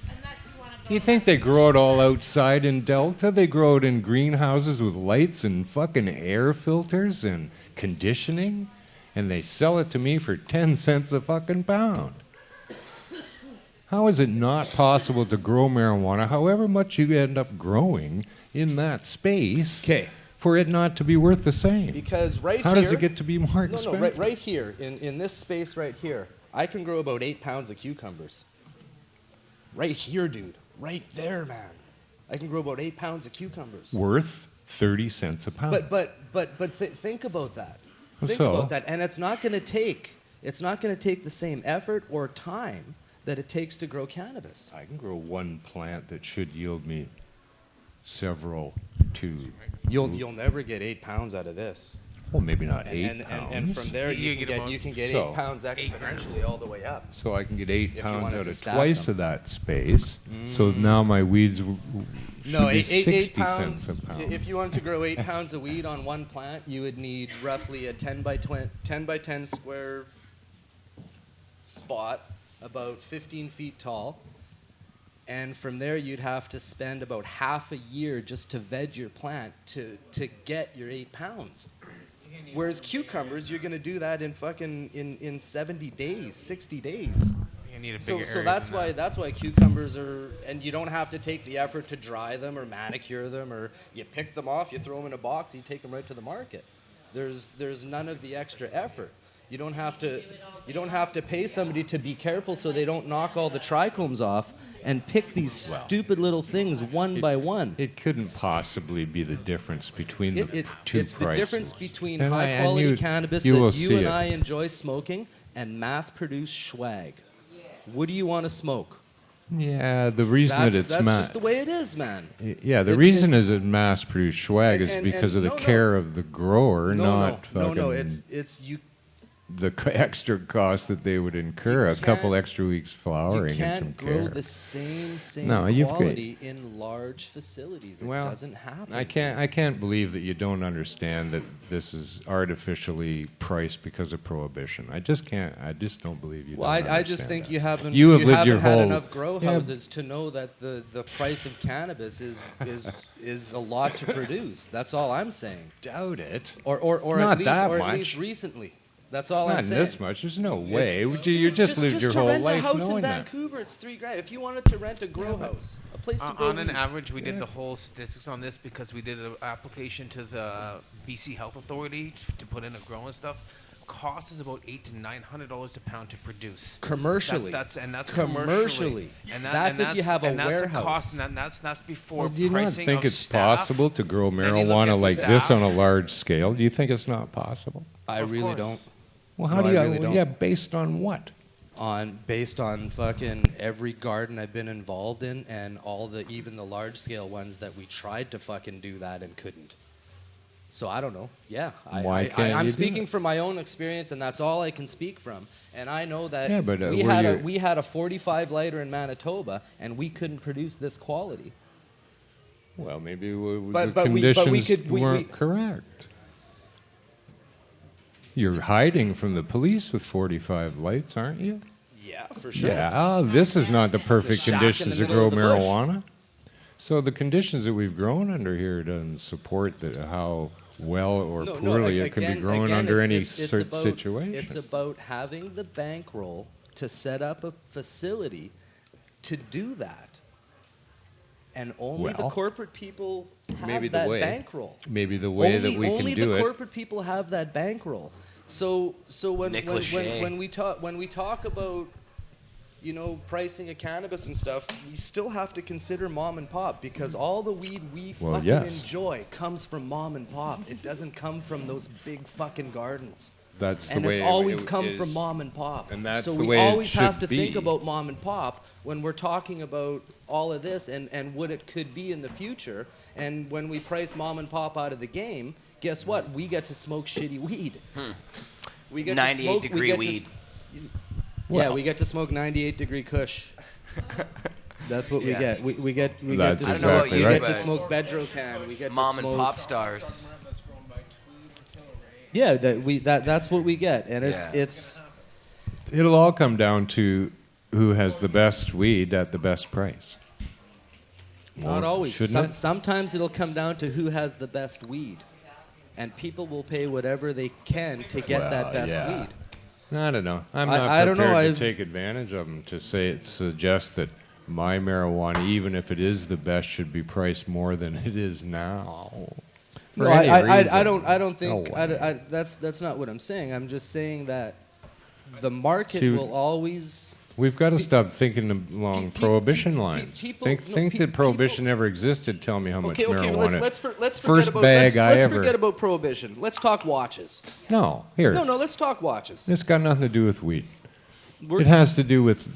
Do you think they grow it all outside in Delta? They grow it in greenhouses with lights and fucking air filters and conditioning, and they sell it to me for 10 cents a fucking pound. How is it not possible to grow marijuana, however much you end up growing in that space, 'Kay. for it not to be worth the same? Because right How here, does it get to be more no, expensive? right here in this space right here, I can grow about 8 pounds of cucumbers. Right here, dude. Right there, man. I can grow about 8 pounds of cucumbers. Worth 30 cents a pound. Think about that. How Think so? about that, and it's not going to take the same effort or time that it takes to grow cannabis. I can grow one plant that should yield me several to, You'll never get 8 pounds out of this. well, maybe not 8 And pounds. from there You you can get get about- you can get So- 8 pounds exponentially all the way up. So I can get 8 If you pounds wanted out to of stack twice them. of that space. So now my weeds should No, be 8 60 pounds. cents a pound. If you wanted to grow 8 pounds of weed on one plant, you would need roughly a 10 by 10 square spot, about 15 feet tall. And from there, you'd have to spend about half a year just to veg your plant to get your 8 pounds. Whereas cucumbers, you're gonna do that in 70 days, 60 days. You need a So, bigger so area that's than why that. that's why cucumbers are, and you don't have to take the effort to dry them or manicure them, or you pick them off, you throw them in a box, you take them right to the market. There's none of the extra effort. You don't have to pay somebody to be careful so they don't knock all the trichomes off and pick these stupid little things one by one. It couldn't possibly be the difference between the two It's prices. the difference between And high quality cannabis you will that you see and it. I enjoy smoking and mass produced swag. What do you want to smoke? Yeah, the reason That's that it's just the way it is, man. Yeah, the It's- reason is that mass-produced swag is and- because of the no, care of the grower, not no, fucking it's you. the extra cost that they would incur. You A couple can't- extra weeks You flowering and some can't grow care. the same No, you've got- quality in large facilities. It Well, doesn't happen. I can't believe that you don't understand that this is artificially priced because of prohibition. I just can't. I just don't believe you. Well, don't I just understand think that. you haven't. You have lived haven't your had whole- enough grow Yeah. houses to know that the price of cannabis is a lot to produce. That's all I'm saying. Doubt it. Or Not at least that or much. at least recently. That's all I'm Not saying. this much. There's no way. It's- You just lived your to whole rent life a house in knowing that. Vancouver, it's $3,000. If you wanted to rent a grow house, a place to grow On an weed. average, we did the whole statistics on this because we did an application to the BC Health Authority to put in a grow and stuff. Cost is about $800 to $900 a pound to produce. Commercially. That's Commercially. That's if you have a and that's warehouse. Cost, and that's before Well, do you not pricing think of it's staff. possible to grow Then you look marijuana at like this on a staff. large scale? Do you think it's not possible? I Of really course. don't. Well, how No, do I you? really don't. Yeah, based on what? Based on fucking every garden I've been involved in, and even the large scale ones that we tried to fucking do that and couldn't. So I don't know. Yeah, Why can't I'm you do speaking it? from my own experience, and that's all I can speak from. And I know that Yeah, but, we had a 45 lighter in Manitoba, and we couldn't produce this quality. Well, maybe But the we conditions could- weren't correct. You're hiding from the police with 45 lights, aren't you? Yeah, for sure. Yeah, this is not the perfect shack in conditions the to middle grow of the bush. marijuana. So the conditions that we've grown under here doesn't support how well or poorly it could be grown under any certain situation. It's about having the bankroll to set up a facility to do that. And only the Well, corporate people maybe have the that way- bankroll. Maybe the way that we can Only do the it. corporate people have that bankroll. So when Nick when, Lachey. when we talk about pricing of cannabis and stuff, we still have to consider mom and pop, because all the weed we Well, fucking yes. enjoy comes from mom and pop. It doesn't come from those big fucking gardens. That's the And way it's always it come is. from mom and pop. And that's so the we way it always have should to think be. about mom and pop when we're talking about all of this and what it could be in the future. And when we price mom and pop out of the game, guess what? We get to smoke shitty weed. We get 98 to smoke, degree we get weed. we get to smoke 98 degree Kush. That's what we Yeah. get. We get That's to I don't know what exactly you we right. get to but smoke Bedrocan. We get Mom to and smoke pop stars. Yeah, that's what we get, and Yeah. it's It'll all come down to who has the best weed at the best price. not Won't- always. Shouldn't it? Sometimes it'll come down to who has the best weed, and people will pay whatever they can to get Well, that best yeah. weed. I don't know. I'm I- not I don't know, prepared to I've- take advantage of them to suggest that my marijuana, even if it is the best, should be priced more than it is now. For No, any I reason. don't think No way. that's not what I'm saying. I'm just saying that the market See, will always. We've got to stop thinking along pe- prohibition pe- lines. people- think no, think pe- that prohibition people- never existed. Tell me how much Okay, marijuana. let's forget First about bag I let's ever- forget about prohibition. Let's talk watches. No, here. No, let's talk watches. It's got nothing to do with weed. We're- It has to do with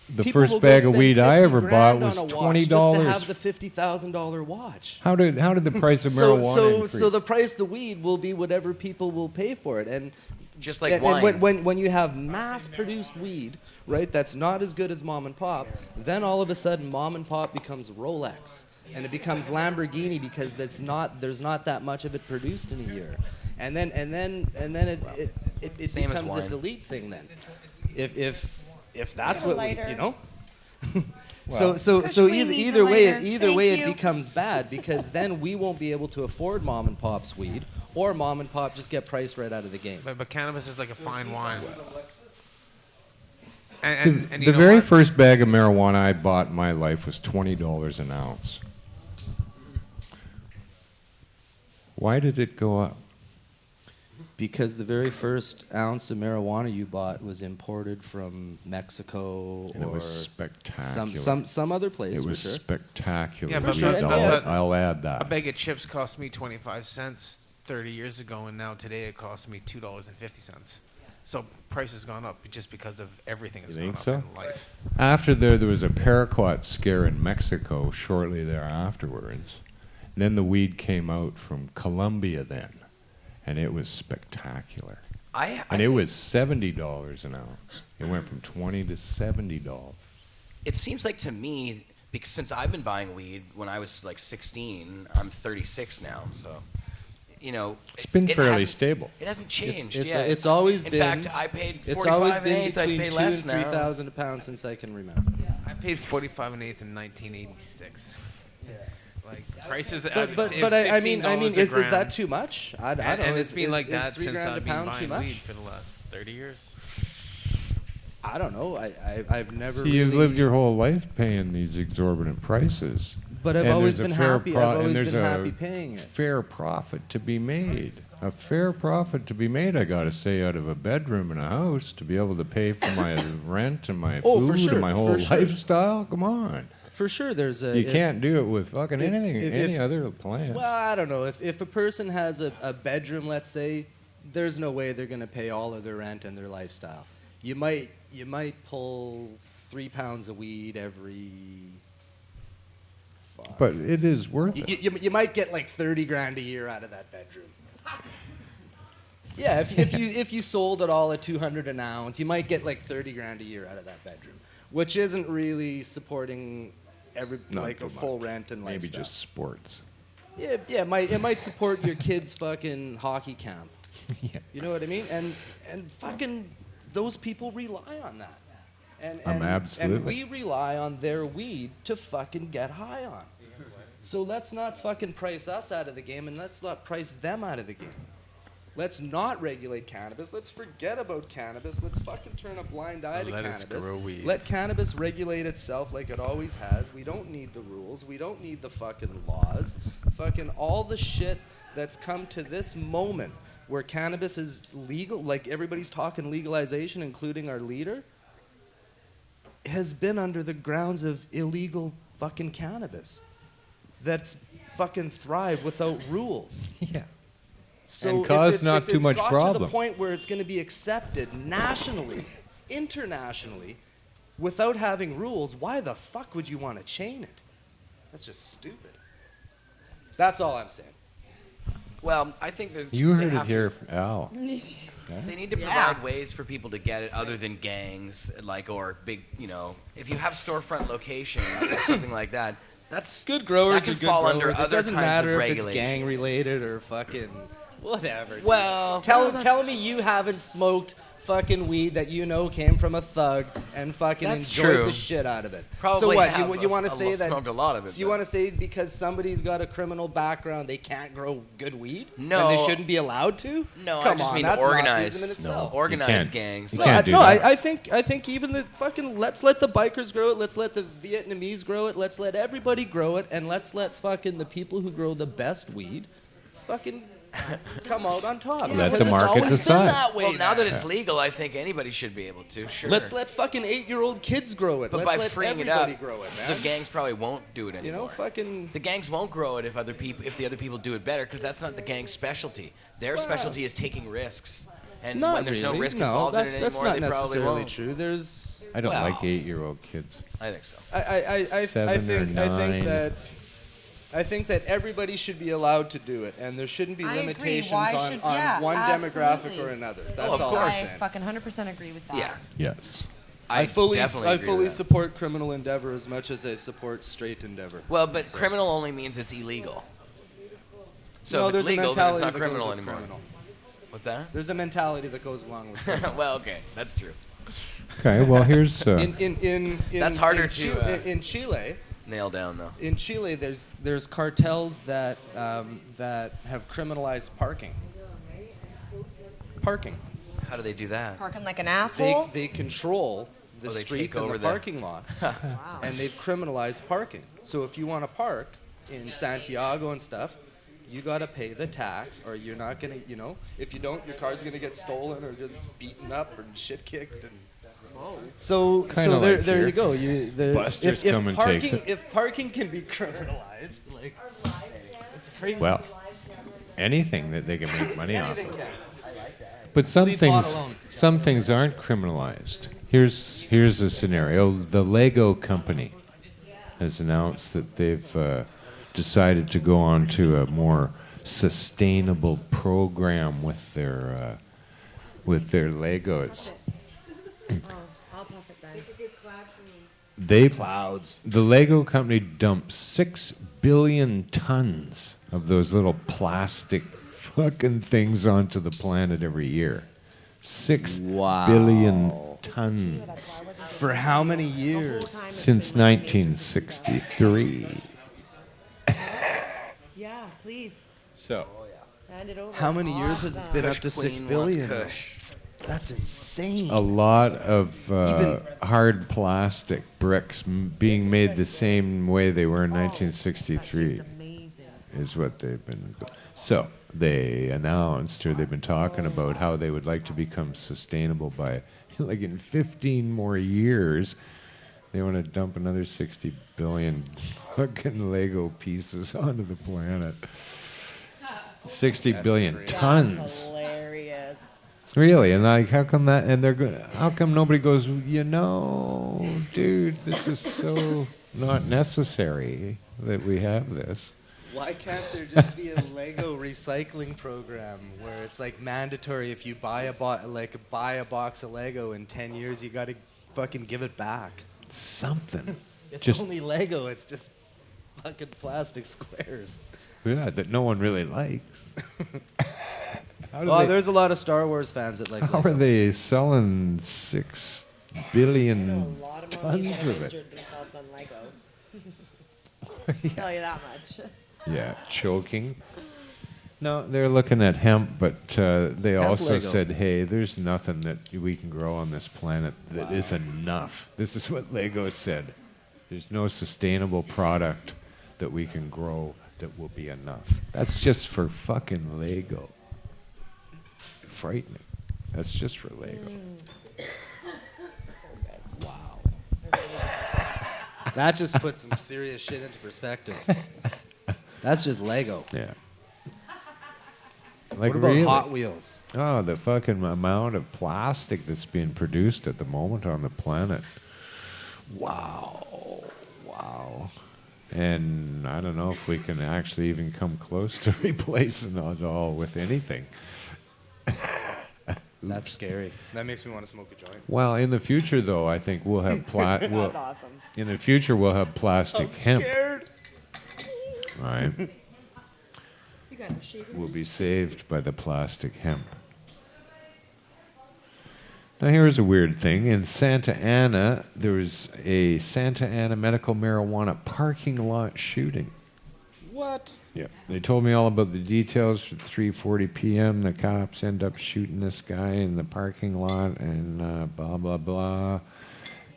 the people will first go bag of spend weed I 50 ever bought grand was on a watch $20. just to have the $50,000 watch. How did the price of marijuana increase? So the price of the weed will be whatever people will pay for it, and Just like and wine. when you have mass-produced weed, right, that's not as good as mom and pop, then all of a sudden mom and pop becomes Rolex, and it becomes Lamborghini because there's not that much of it produced in a year, and then it Same as becomes this wine. elite thing then, if that's A what lighter. you know. Well- So Kush Queen needs either a way lighter. either Thank way you. it becomes bad, because then we won't be able to afford mom and pop's weed, or mom and pop just get priced right out of the game. But cannabis is like a fine wine. The, And you the know very what? first bag of marijuana I bought in my life was $20 an ounce. Why did it go up? Because the very first ounce of marijuana you bought was imported from Mexico And it or was spectacular. some other place. It for was sure. spectacular. Yeah, but- sure, and- I'll add A that. bag of chips cost me 25 cents 30 years ago, and now today it costs me $2.50. So price has gone up just because of everything has You gone think up so? in life. After there was a paraquat scare in Mexico shortly there afterwards. Then the weed came out from Colombia then, and it was spectacular. I And it think was $70 an ounce. It went from $20 to $70. it seems like to me, because since I've been buying weed when I was like 16, I'm 36 now, so It's been it fairly hasn't- stable. It hasn't changed. it's- yeah, it's always in been- fact, I paid It's always 45 been and eighth. I between pay 2,000 less and now. 3,000 a pound since I can remember. I paid 45 and eighth in 1986. Like prices. But I mean, is that too much? I don't know. And it's Is- been like is that 3 since grand a I've been pound too buying weed much? for the last 30 years. I don't know. I've never. See, you've really- lived your whole life paying these exorbitant prices. But I've And always there's a been fair happy. pro- I've and always there's been a happy paying it. fair profit to be made. A fair profit to be made, I got to say, out of a bedroom in a house to be able to pay for my rent and my Oh, food for sure, and my for whole sure. lifestyle. Come on. For sure, there's a. You can't do it with fucking if- anything, if- any if- other plan. Well, I don't know. If a person has a bedroom, let's say, there's no way they're going to pay all of their rent and their lifestyle. You might pull 3 pounds of weed every. Fuck. But it is worth it. You might get like 30 grand a year out of that bedroom. Yeah, if you sold it all at $200 an ounce, you might get like $30,000 a year out of that bedroom, which isn't really supporting Not like too a full much. rent and Maybe lifestyle. just sports. Yeah, it might support your kid's fucking hockey camp. Yeah. You know what I mean? And fucking those people rely on that. And Absolutely. we rely on their weed to fucking get high on. So let's not fucking price us out of the game, and let's not price them out of the game. Let's not regulate cannabis. Let's forget about cannabis. Let's fucking turn a blind eye to Let us cannabis. grow weed. Let cannabis regulate itself like it always has. We don't need the rules. We don't need the fucking laws. Fucking all the shit that's come to this moment where cannabis is legal, like everybody's talking legalization, including our leader, has been under the grounds of illegal fucking cannabis that's fucking thrived without rules. Yeah. So And cause if not too much it's got to problem. the point where it's going to be accepted nationally, internationally, without having rules, why the fuck would you want to chain it? That's just stupid. That's all I'm saying. Well, I think there's. You they heard it have to- here, Al. They need to provide ways for people to get it other than gangs, like, or big, if you have storefront locations or something like that, that's Good growers that can are good fall growers. under It other doesn't kinds matter of if it's regulations. gang related or fucking whatever. dude. Well, tell me you haven't smoked fucking weed that you know came from a thug and fucking That's enjoyed true. the shit out of it. Probably so what? have You want to say that? smoked a lot of it. So you but- want to say because somebody's got a criminal background, they can't grow good weed? No. And they shouldn't be allowed to? No, I Come just on, mean that's organized. Nazism in itself. organized can't. gangs. You Like, can't do no, that. I think even the fucking let's let the bikers grow it, let's let the Vietnamese grow it, let's let everybody grow it, and let's let fucking the people who grow the best weed fucking come out on top. Let Because the it's market always decide. been that way. well, now that man. it's legal, I think anybody should be able to. Sure. Let's let fucking 8-year-old kids grow it. But Let's by let freeing it everybody up, grow it, the man. gangs probably won't do it You anymore. know, fucking. The gangs won't grow it if the other people do it better, because that's not the gang's specialty. Their specialty is taking risks, and Not when there's really. no risk no, involved that's in it anymore, not they probably necessarily won't. true. There's. I don't Well. like 8-year-old kids. I think so. I 7 or think 9. I think that everybody should be allowed to do it, and there shouldn't be I agree. limitations Why on, should- on yeah, one demographic absolutely. or another. That's of all course. I'm I saying. fucking 100% agree with that. Yeah, Yes. I fully definitely agree with that. support criminal endeavor as much as I support straight endeavor. Well, but criminal only means it's illegal. So no, if there's it's legal, a then mentality it's not that criminal goes with anymore. criminal. What's that? There's a mentality that goes along with criminal. Well, okay, that's true. Okay, well, here's... in That's harder in to, in Chile. Nail down though. In Chile, there's cartels that have criminalized parking. Parking. How do they do that? Parking like an asshole. They control the Oh, they streets take and over the the- parking lots, and they've criminalized parking. So if you want to park in Santiago and stuff, you got to pay the tax, or you're not gonna. If you don't, your car's gonna get stolen or just beaten up or shit kicked. And so Kinda there like there here. you go. Busters if come and parking takes it. if parking can be criminalized, like it's crazy. Well, anything that they can make money off Anything of. can. But some leave pot things, alone. some things aren't criminalized. Here's a scenario. The Lego company has announced that they've decided to go on to a more sustainable program with their Legos. I'll puff it then. The Lego company dumps 6 billion tons of those little plastic fucking things onto the planet every year. 6 billion tons For how many years? since 1963. Yeah, please. So, Hand it over. How many years has it been up to Kush 6 Queen billion? wants Kush. That's insane. a lot of Even- hard plastic bricks being made the same way they were in 1963 Amazing. is what they've been. So they announced, or they've been talking about how they would like to become sustainable by, like in 15 more years, they want to dump another 60 billion fucking Lego pieces onto the planet. 60 billion crazy. tons. Hilarious. Really? And like, how come that? And they're going. How come nobody goes? Dude, this is so not necessary that we have this. Why can't there just be a Lego recycling program where it's like mandatory if you buy a box of Lego in 10 years, you got to fucking give it back? Something. It's Just- only Lego. It's just fucking plastic squares. Yeah, that no one really likes. Oh, there's a lot of Star Wars fans that like How Lego. are they selling 6 billion A lot of more people tons have of it? injured themselves on Lego. Tell you that much. Yeah, choking. No, they're looking at hemp, but they Hemp also Lego. said, hey, there's nothing that we can grow on this planet that is enough. This is what Lego said. There's no sustainable product that we can grow that will be enough. That's just for fucking Lego. Frightening. That's just for Lego. That just puts some serious shit into perspective. That's just Lego. Yeah. What about Hot Wheels? Oh, the fucking amount of plastic that's being produced at the moment on the planet. Wow. Wow. And I don't know if we can actually even come close to replacing it all with anything. That's scary. That makes me want to smoke a joint. Well, in the future, though, I think we'll have That's awesome. in the future we'll have plastic hemp. Scared. All right. You got a shaver. Will be saved by the plastic hemp. Now here's a weird thing. In Santa Ana, there was a Santa Ana medical marijuana parking lot shooting. What? Yeah. They told me all about the details. At 3:40 p.m., the cops end up shooting this guy in the parking lot and blah, blah, blah.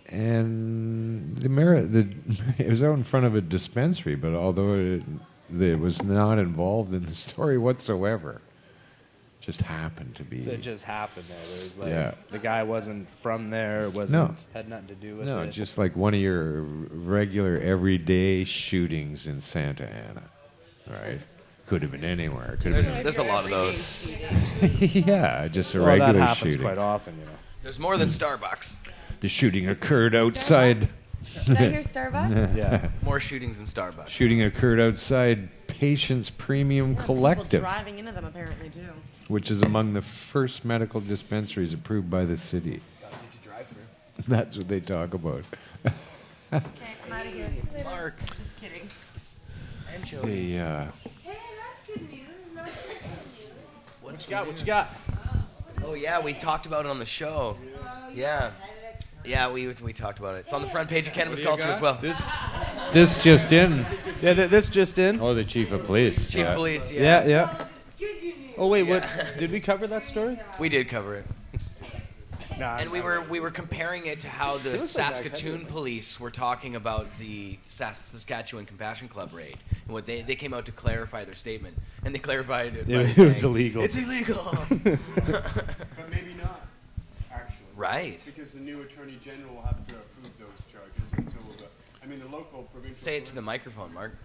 And it was out in front of a dispensary, but although it was not involved in the story whatsoever, just happened to be. So it just happened there. It was like Yeah. the guy wasn't from there. Had nothing to do with No, it. just like one of your regular everyday shootings in Santa Ana. Right? Could have been anywhere. Could have There's a lot of those. been. Yeah, just a well, regular that happens shooting. quite often, you know. There's more than Starbucks. The shooting occurred outside. Did I hear Starbucks? Yeah. More shootings than Starbucks. Shooting occurred outside Patients Premium People Collective, driving into them apparently too. which is among the first medical dispensaries approved by the city. That's what they talk about. Okay, I'm out of here. Marc. Just kidding. And Jody. They, Hey, that's good news. Not good news. What you got? What you got? Oh yeah, we talked about it on the show. Yeah. Yeah, we talked about it. It's on the front page of Cannabis Culture as well. this just in. Yeah, this just in. Oh, the chief of police. Chief of Police, Yeah, yeah. Good news. Oh wait, what? Did we cover that story? We did cover it. Nah. And we were comparing it to how the looks like Saskatoon police were talking about the Saskatchewan Compassion Club raid. And what they came out to clarify their statement. And they clarified it by It was saying, illegal. It's illegal. But maybe not, actually. Right. Because the new Attorney General will have to approve those charges until the local provincial... Say it to the microphone, Marc.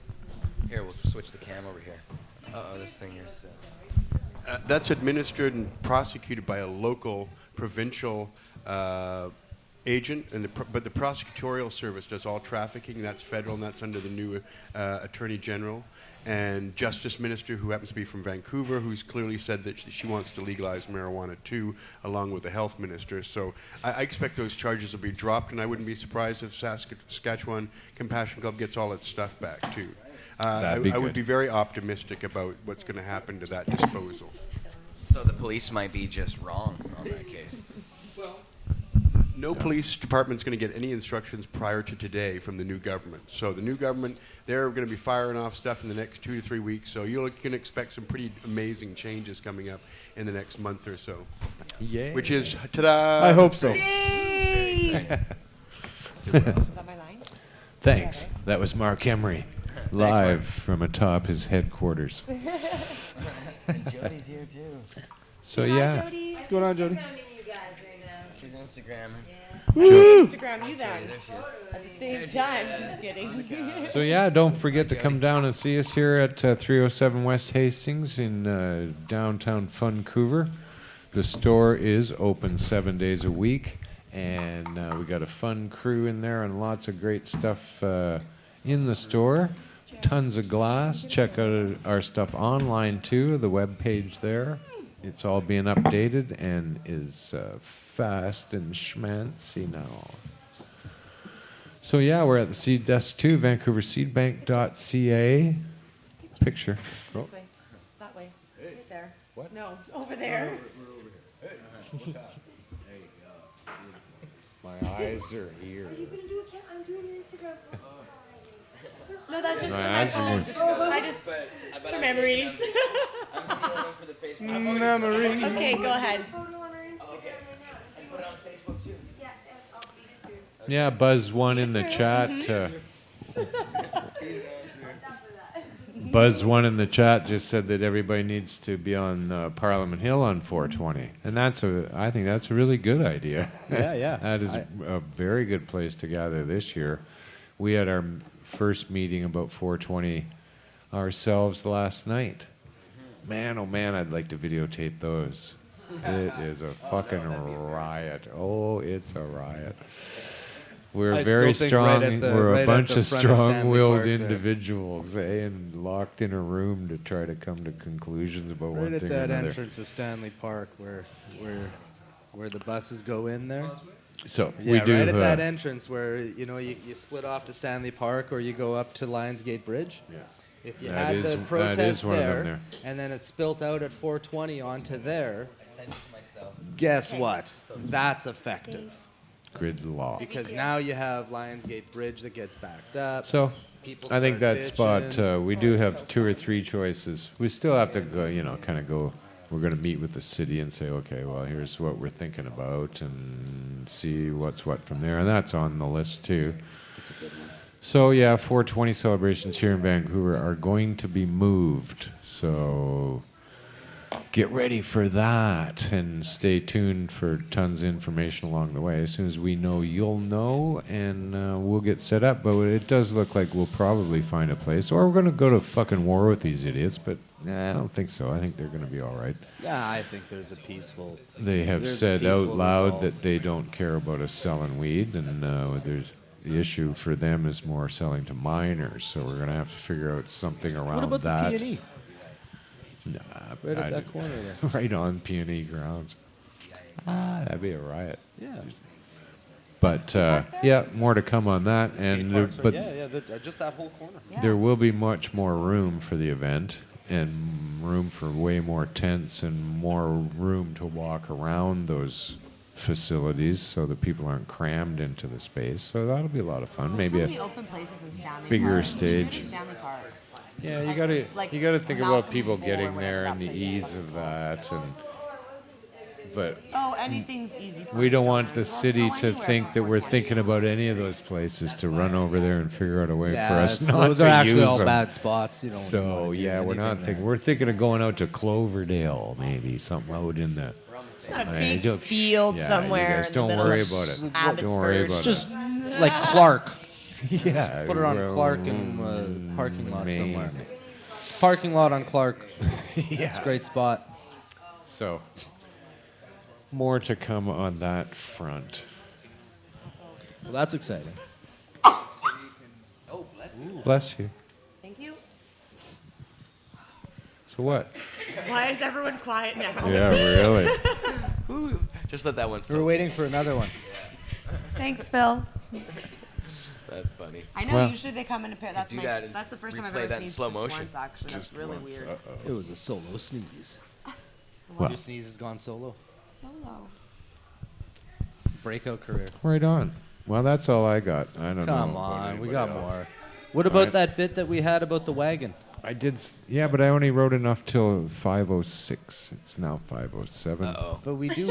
Here, we'll switch the cam over here. Uh-oh, this thing is... That's administered and prosecuted by a local provincial agent, but the prosecutorial service does all trafficking. That's federal, and that's under the new Attorney General. And Justice Minister, who happens to be from Vancouver, who's clearly said that she wants to legalize marijuana too, along with the Health Minister. So I expect those charges will be dropped, and I wouldn't be surprised if Saskatchewan Compassion Club gets all its stuff back too. I would be very optimistic about what's going to happen to that disposal. So the police might be just wrong on that case. No police department's going to get any instructions prior to today from the new government. So the new government, they're going to be firing off stuff in the next 2 to 3 weeks. So you can expect some pretty amazing changes coming up in the next month or so. Yeah. Which is, ta-da! I hope so. Super awesome. Is that my line? Thanks. That was Marc Emery, live from atop his headquarters. Jody's here too. So yeah. Jody. What's going on, Jody? Filming you guys right now. She's Instagramming. Instagram you then. There she is. At the same time. Just kidding. So yeah, don't forget to come down and see us here at 307 West Hastings in downtown Vancouver. The store is open 7 days a week, and we got a fun crew in there and lots of great stuff in the store. Tons of glass. Check out our stuff online too. The webpage there. It's all being updated and is fast and schmancy now. So yeah, we're at the Seed Desk too. VancouverSeedBank.ca. Picture. Oh. This way. That way. Right there. What? No, over there. My eyes are here. Are you gonna do a I'm doing an Instagram post. No, that's just My for my eyes are phone. good. Just for memories. I'm stealing for the Facebook. Memory. Okay, go ahead. Photo on our Instagram right now. And put it on Facebook too. Yeah, I'll feed it through. Yeah, Buzz one in the chat. Buzz one in the chat just said that everybody needs to be on Parliament Hill on 420, and I think that's a really good idea. Yeah. That is a very good place to gather this year. We had our first meeting about 420 ourselves last night. Man, oh man, I'd like to videotape those. It is a fucking riot. Oh, it's a riot. We're I very still think strong. right at the- We're right a at bunch the of front of Stanley strong-willed Park there. individuals, and locked in a room to try to come to conclusions about one Right at thing or that another. entrance of Stanley Park where the buses go in there. So Yeah, we do. right at that entrance where you split off to Stanley Park or you go up to Lionsgate Bridge. Yeah. If you That had is- the that protest is one of them there, there. and then it spilt out at 420 onto there, I sent it to myself. guess what? That's effective. Grid law. Because now you have Lionsgate Bridge that gets backed up. So People I think start that spot, bitching. we do have 2 or 3 choices. We still have to go, kind of go. We're going to meet with the city and say, okay, well, here's what we're thinking about, and see what's what from there. And that's on the list too. It's a good one. So yeah, 420 celebrations here in Vancouver are going to be moved. So get ready for that, and stay tuned for tons of information along the way. As soon as we know, you'll know, and we'll get set up. But it does look like we'll probably find a place, or we're going to go to fucking war with these idiots. But I don't think so. I think they're going to be all right. Yeah, I think there's a peaceful. They have There's a said out peaceful loud resolve. that they don't care about us selling weed, and there's the issue for them is more selling to minors. So we're going to have to figure out something around What about that. the P&E? Nah, Right at that corner there. right on P&E grounds. That'd be a riot. Yeah. But yeah, more to come on that, and but just that whole corner. there will be much more room for the event, and room for way more tents, and more room to walk around those facilities, so that people aren't crammed into the space. So that'll be a lot of fun. Maybe so a many open places in Stanley bigger Park. stage. Even in Stanley Park. Yeah, you Like- gotta like you gotta think about Malcolm's people Bowl or getting whatever there that and the place is ease fucking of called. that, and but Oh, anything's easy. For we don't want the stoners. We'll city go to anywhere think for that we're 420. thinking about any of those places to run over there and figure out a way for us Yeah, not those to are actually use all them. bad spots. You know. So yeah, we're not thinking. We're thinking of going out to Cloverdale, maybe something out in the. It's not a Yeah, big don't- field yeah, somewhere. You guys in don't the middle worry of about it. Abbotsford. Don't worry about Just it. like Clark. Yeah, Put it on well, Clark in parking lot Maine. somewhere. Parking lot on Clark. Yeah. It's a great spot. So more to come on that front. Well, that's exciting. Bless you. Thank you. So what? Why is everyone quiet now? Yeah, really. Ooh, just let that one We're soak. waiting for another one. Thanks, Phil. That's funny. I know. Well- usually they come in a pair. That's do that and That's the first time I've replay ever that in sneezed slow just motion. once. Actually, that's really once. weird. It was a solo sneeze. Well, Your sneeze has gone solo. Solo. Breakout career. right on. Well, that's all I got. I don't know. Come about on, we anybody got else. more. What about Right. that bit that we had about the wagon? I did. Yeah, but I only wrote enough till 5:06. It's now 5:07. Uh-oh. But we do.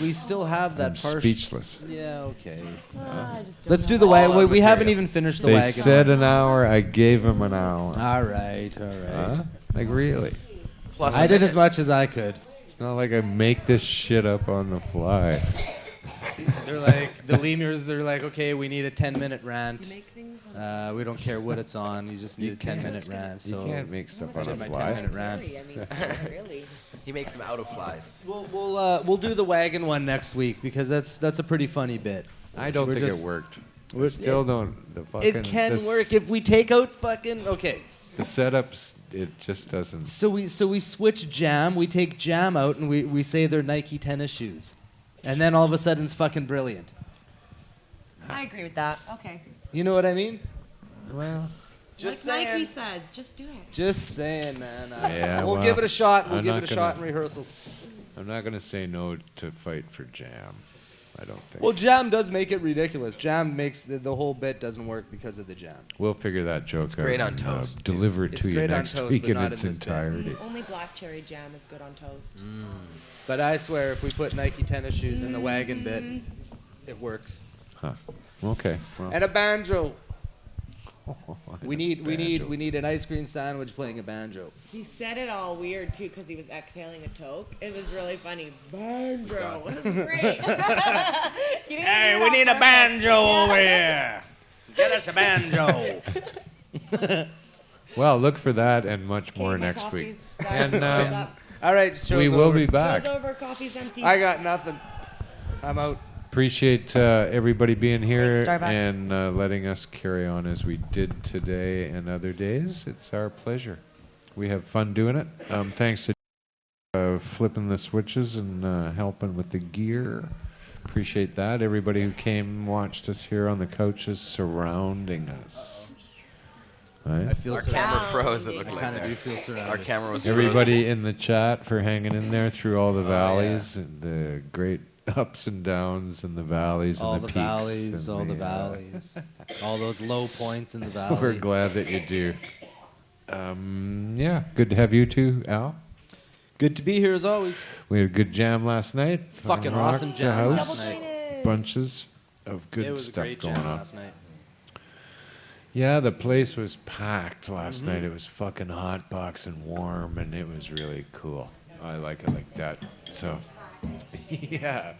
we still have that I'm part. speechless. Yeah. Okay. I just don't Let's know do the why. wagon. We material. haven't even finished the They wagon. said an hour. I gave them an hour. All right. All right. Huh? Like really? Plus I did as much as I could. It's not like I make this shit up on the fly. They're like the lemurs. They're like, okay, we need a 10-minute rant. Make things on We don't care what it's on. You just need a 10-minute rant. So You can't make stuff on did a my fly. 10-minute rant. I mean, really. He makes them out of flies. We'll do the wagon one next week because that's a pretty funny bit. I don't We're think just- it worked. Still don't. The fucking, It can work if we take out fucking. Okay. The setups, it just doesn't. So we switch jam. We take jam out and we say they're Nike tennis shoes, and then all of a sudden it's fucking brilliant. I agree with that. Okay. You know what I mean? Well, Just like saying. Nike says, just do it. Just saying, man. Yeah, we'll well, give it a shot. We'll I'm give not it a gonna- shot in rehearsals. I'm not going to say no to fight for jam. I don't think. Well, jam does make it ridiculous. Jam makes the whole bit doesn't work because of the jam. We'll figure that joke out. great on and, toast, deliver it It's to you great on next toast, week but in not its in this bit. entirety. Only black cherry jam is good on toast. But I swear, if we put Nike tennis shoes in the wagon bit, it works. Huh. Okay. Well, And a banjo. We banjo. need an ice cream sandwich playing a banjo. He said it all weird too because he was exhaling a toke. It was really funny. Banjo. It was great. Hey, we need a banjo over here. Get us a banjo. Well, look for that and much more Okay, my next week. coffee's done. And Show's up. All right, show's we will over. be back. Show's over. Coffee's empty. I got nothing. I'm out. Appreciate everybody being here Thanks, Starbucks. and letting us carry on as we did today and other days. It's our pleasure. We have fun doing it. Thanks to flipping the switches and helping with the gear. Appreciate that. Everybody who came and watched us here on the couches surrounding us. Right? I feel Our surrounded. camera froze, it looked I like kind of do there. feel surrounded. Our camera was Everybody in the chat for hanging in there through all the yeah. valleys and the great ups and downs and the valleys all and the peaks. valleys, and all the valleys, all those low points in the valley. We're glad that you do. Yeah, good to have you too, Al. Good to be here as always. We had a good jam last night. Fucking Rocked awesome the jam house. last night. Bunches of good It was a stuff great going jam on. last night. Yeah, the place was packed last night. It was fucking hot box and warm, and it was really cool. I like it like that. So, yeah.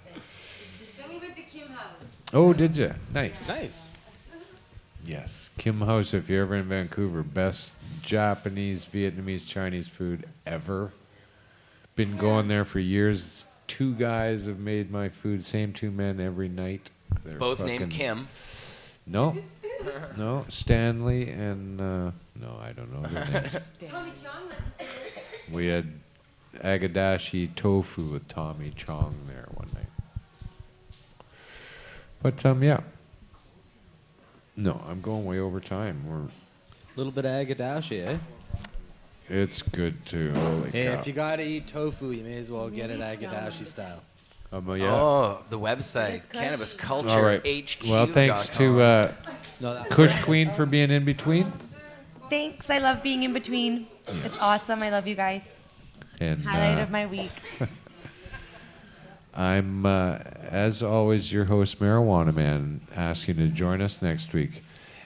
Then we went to Kim House. Oh, did you? Nice. Nice. Yes. Kim House, if you're ever in Vancouver, best Japanese, Vietnamese, Chinese food ever. Been going there for years. 2 guys have made my food, same 2 men every night. They're both named fucking- Kim. No. No, Stanley and, no, I don't know their names. Tommy Chong. We had Agadashi tofu with Tommy Chong there one night. But, yeah. No, I'm going way over time. A little bit of agadashi, eh? It's good too. Holy Hey, cow. if you gotta eat tofu, you may as well get it agadashi style. Yeah. Oh, the website, Cannabis Culture, All right. HQ. Well, thanks to Kush Queen for being in between. Thanks. I love being in between. It's awesome. I love you guys. And Highlight of my week. I'm, as always, your host, Marijuana Man, asking you to join us next week.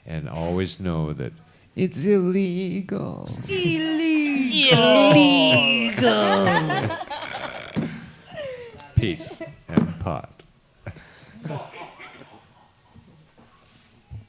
And always know that it's illegal. Illegal. Peace and pot.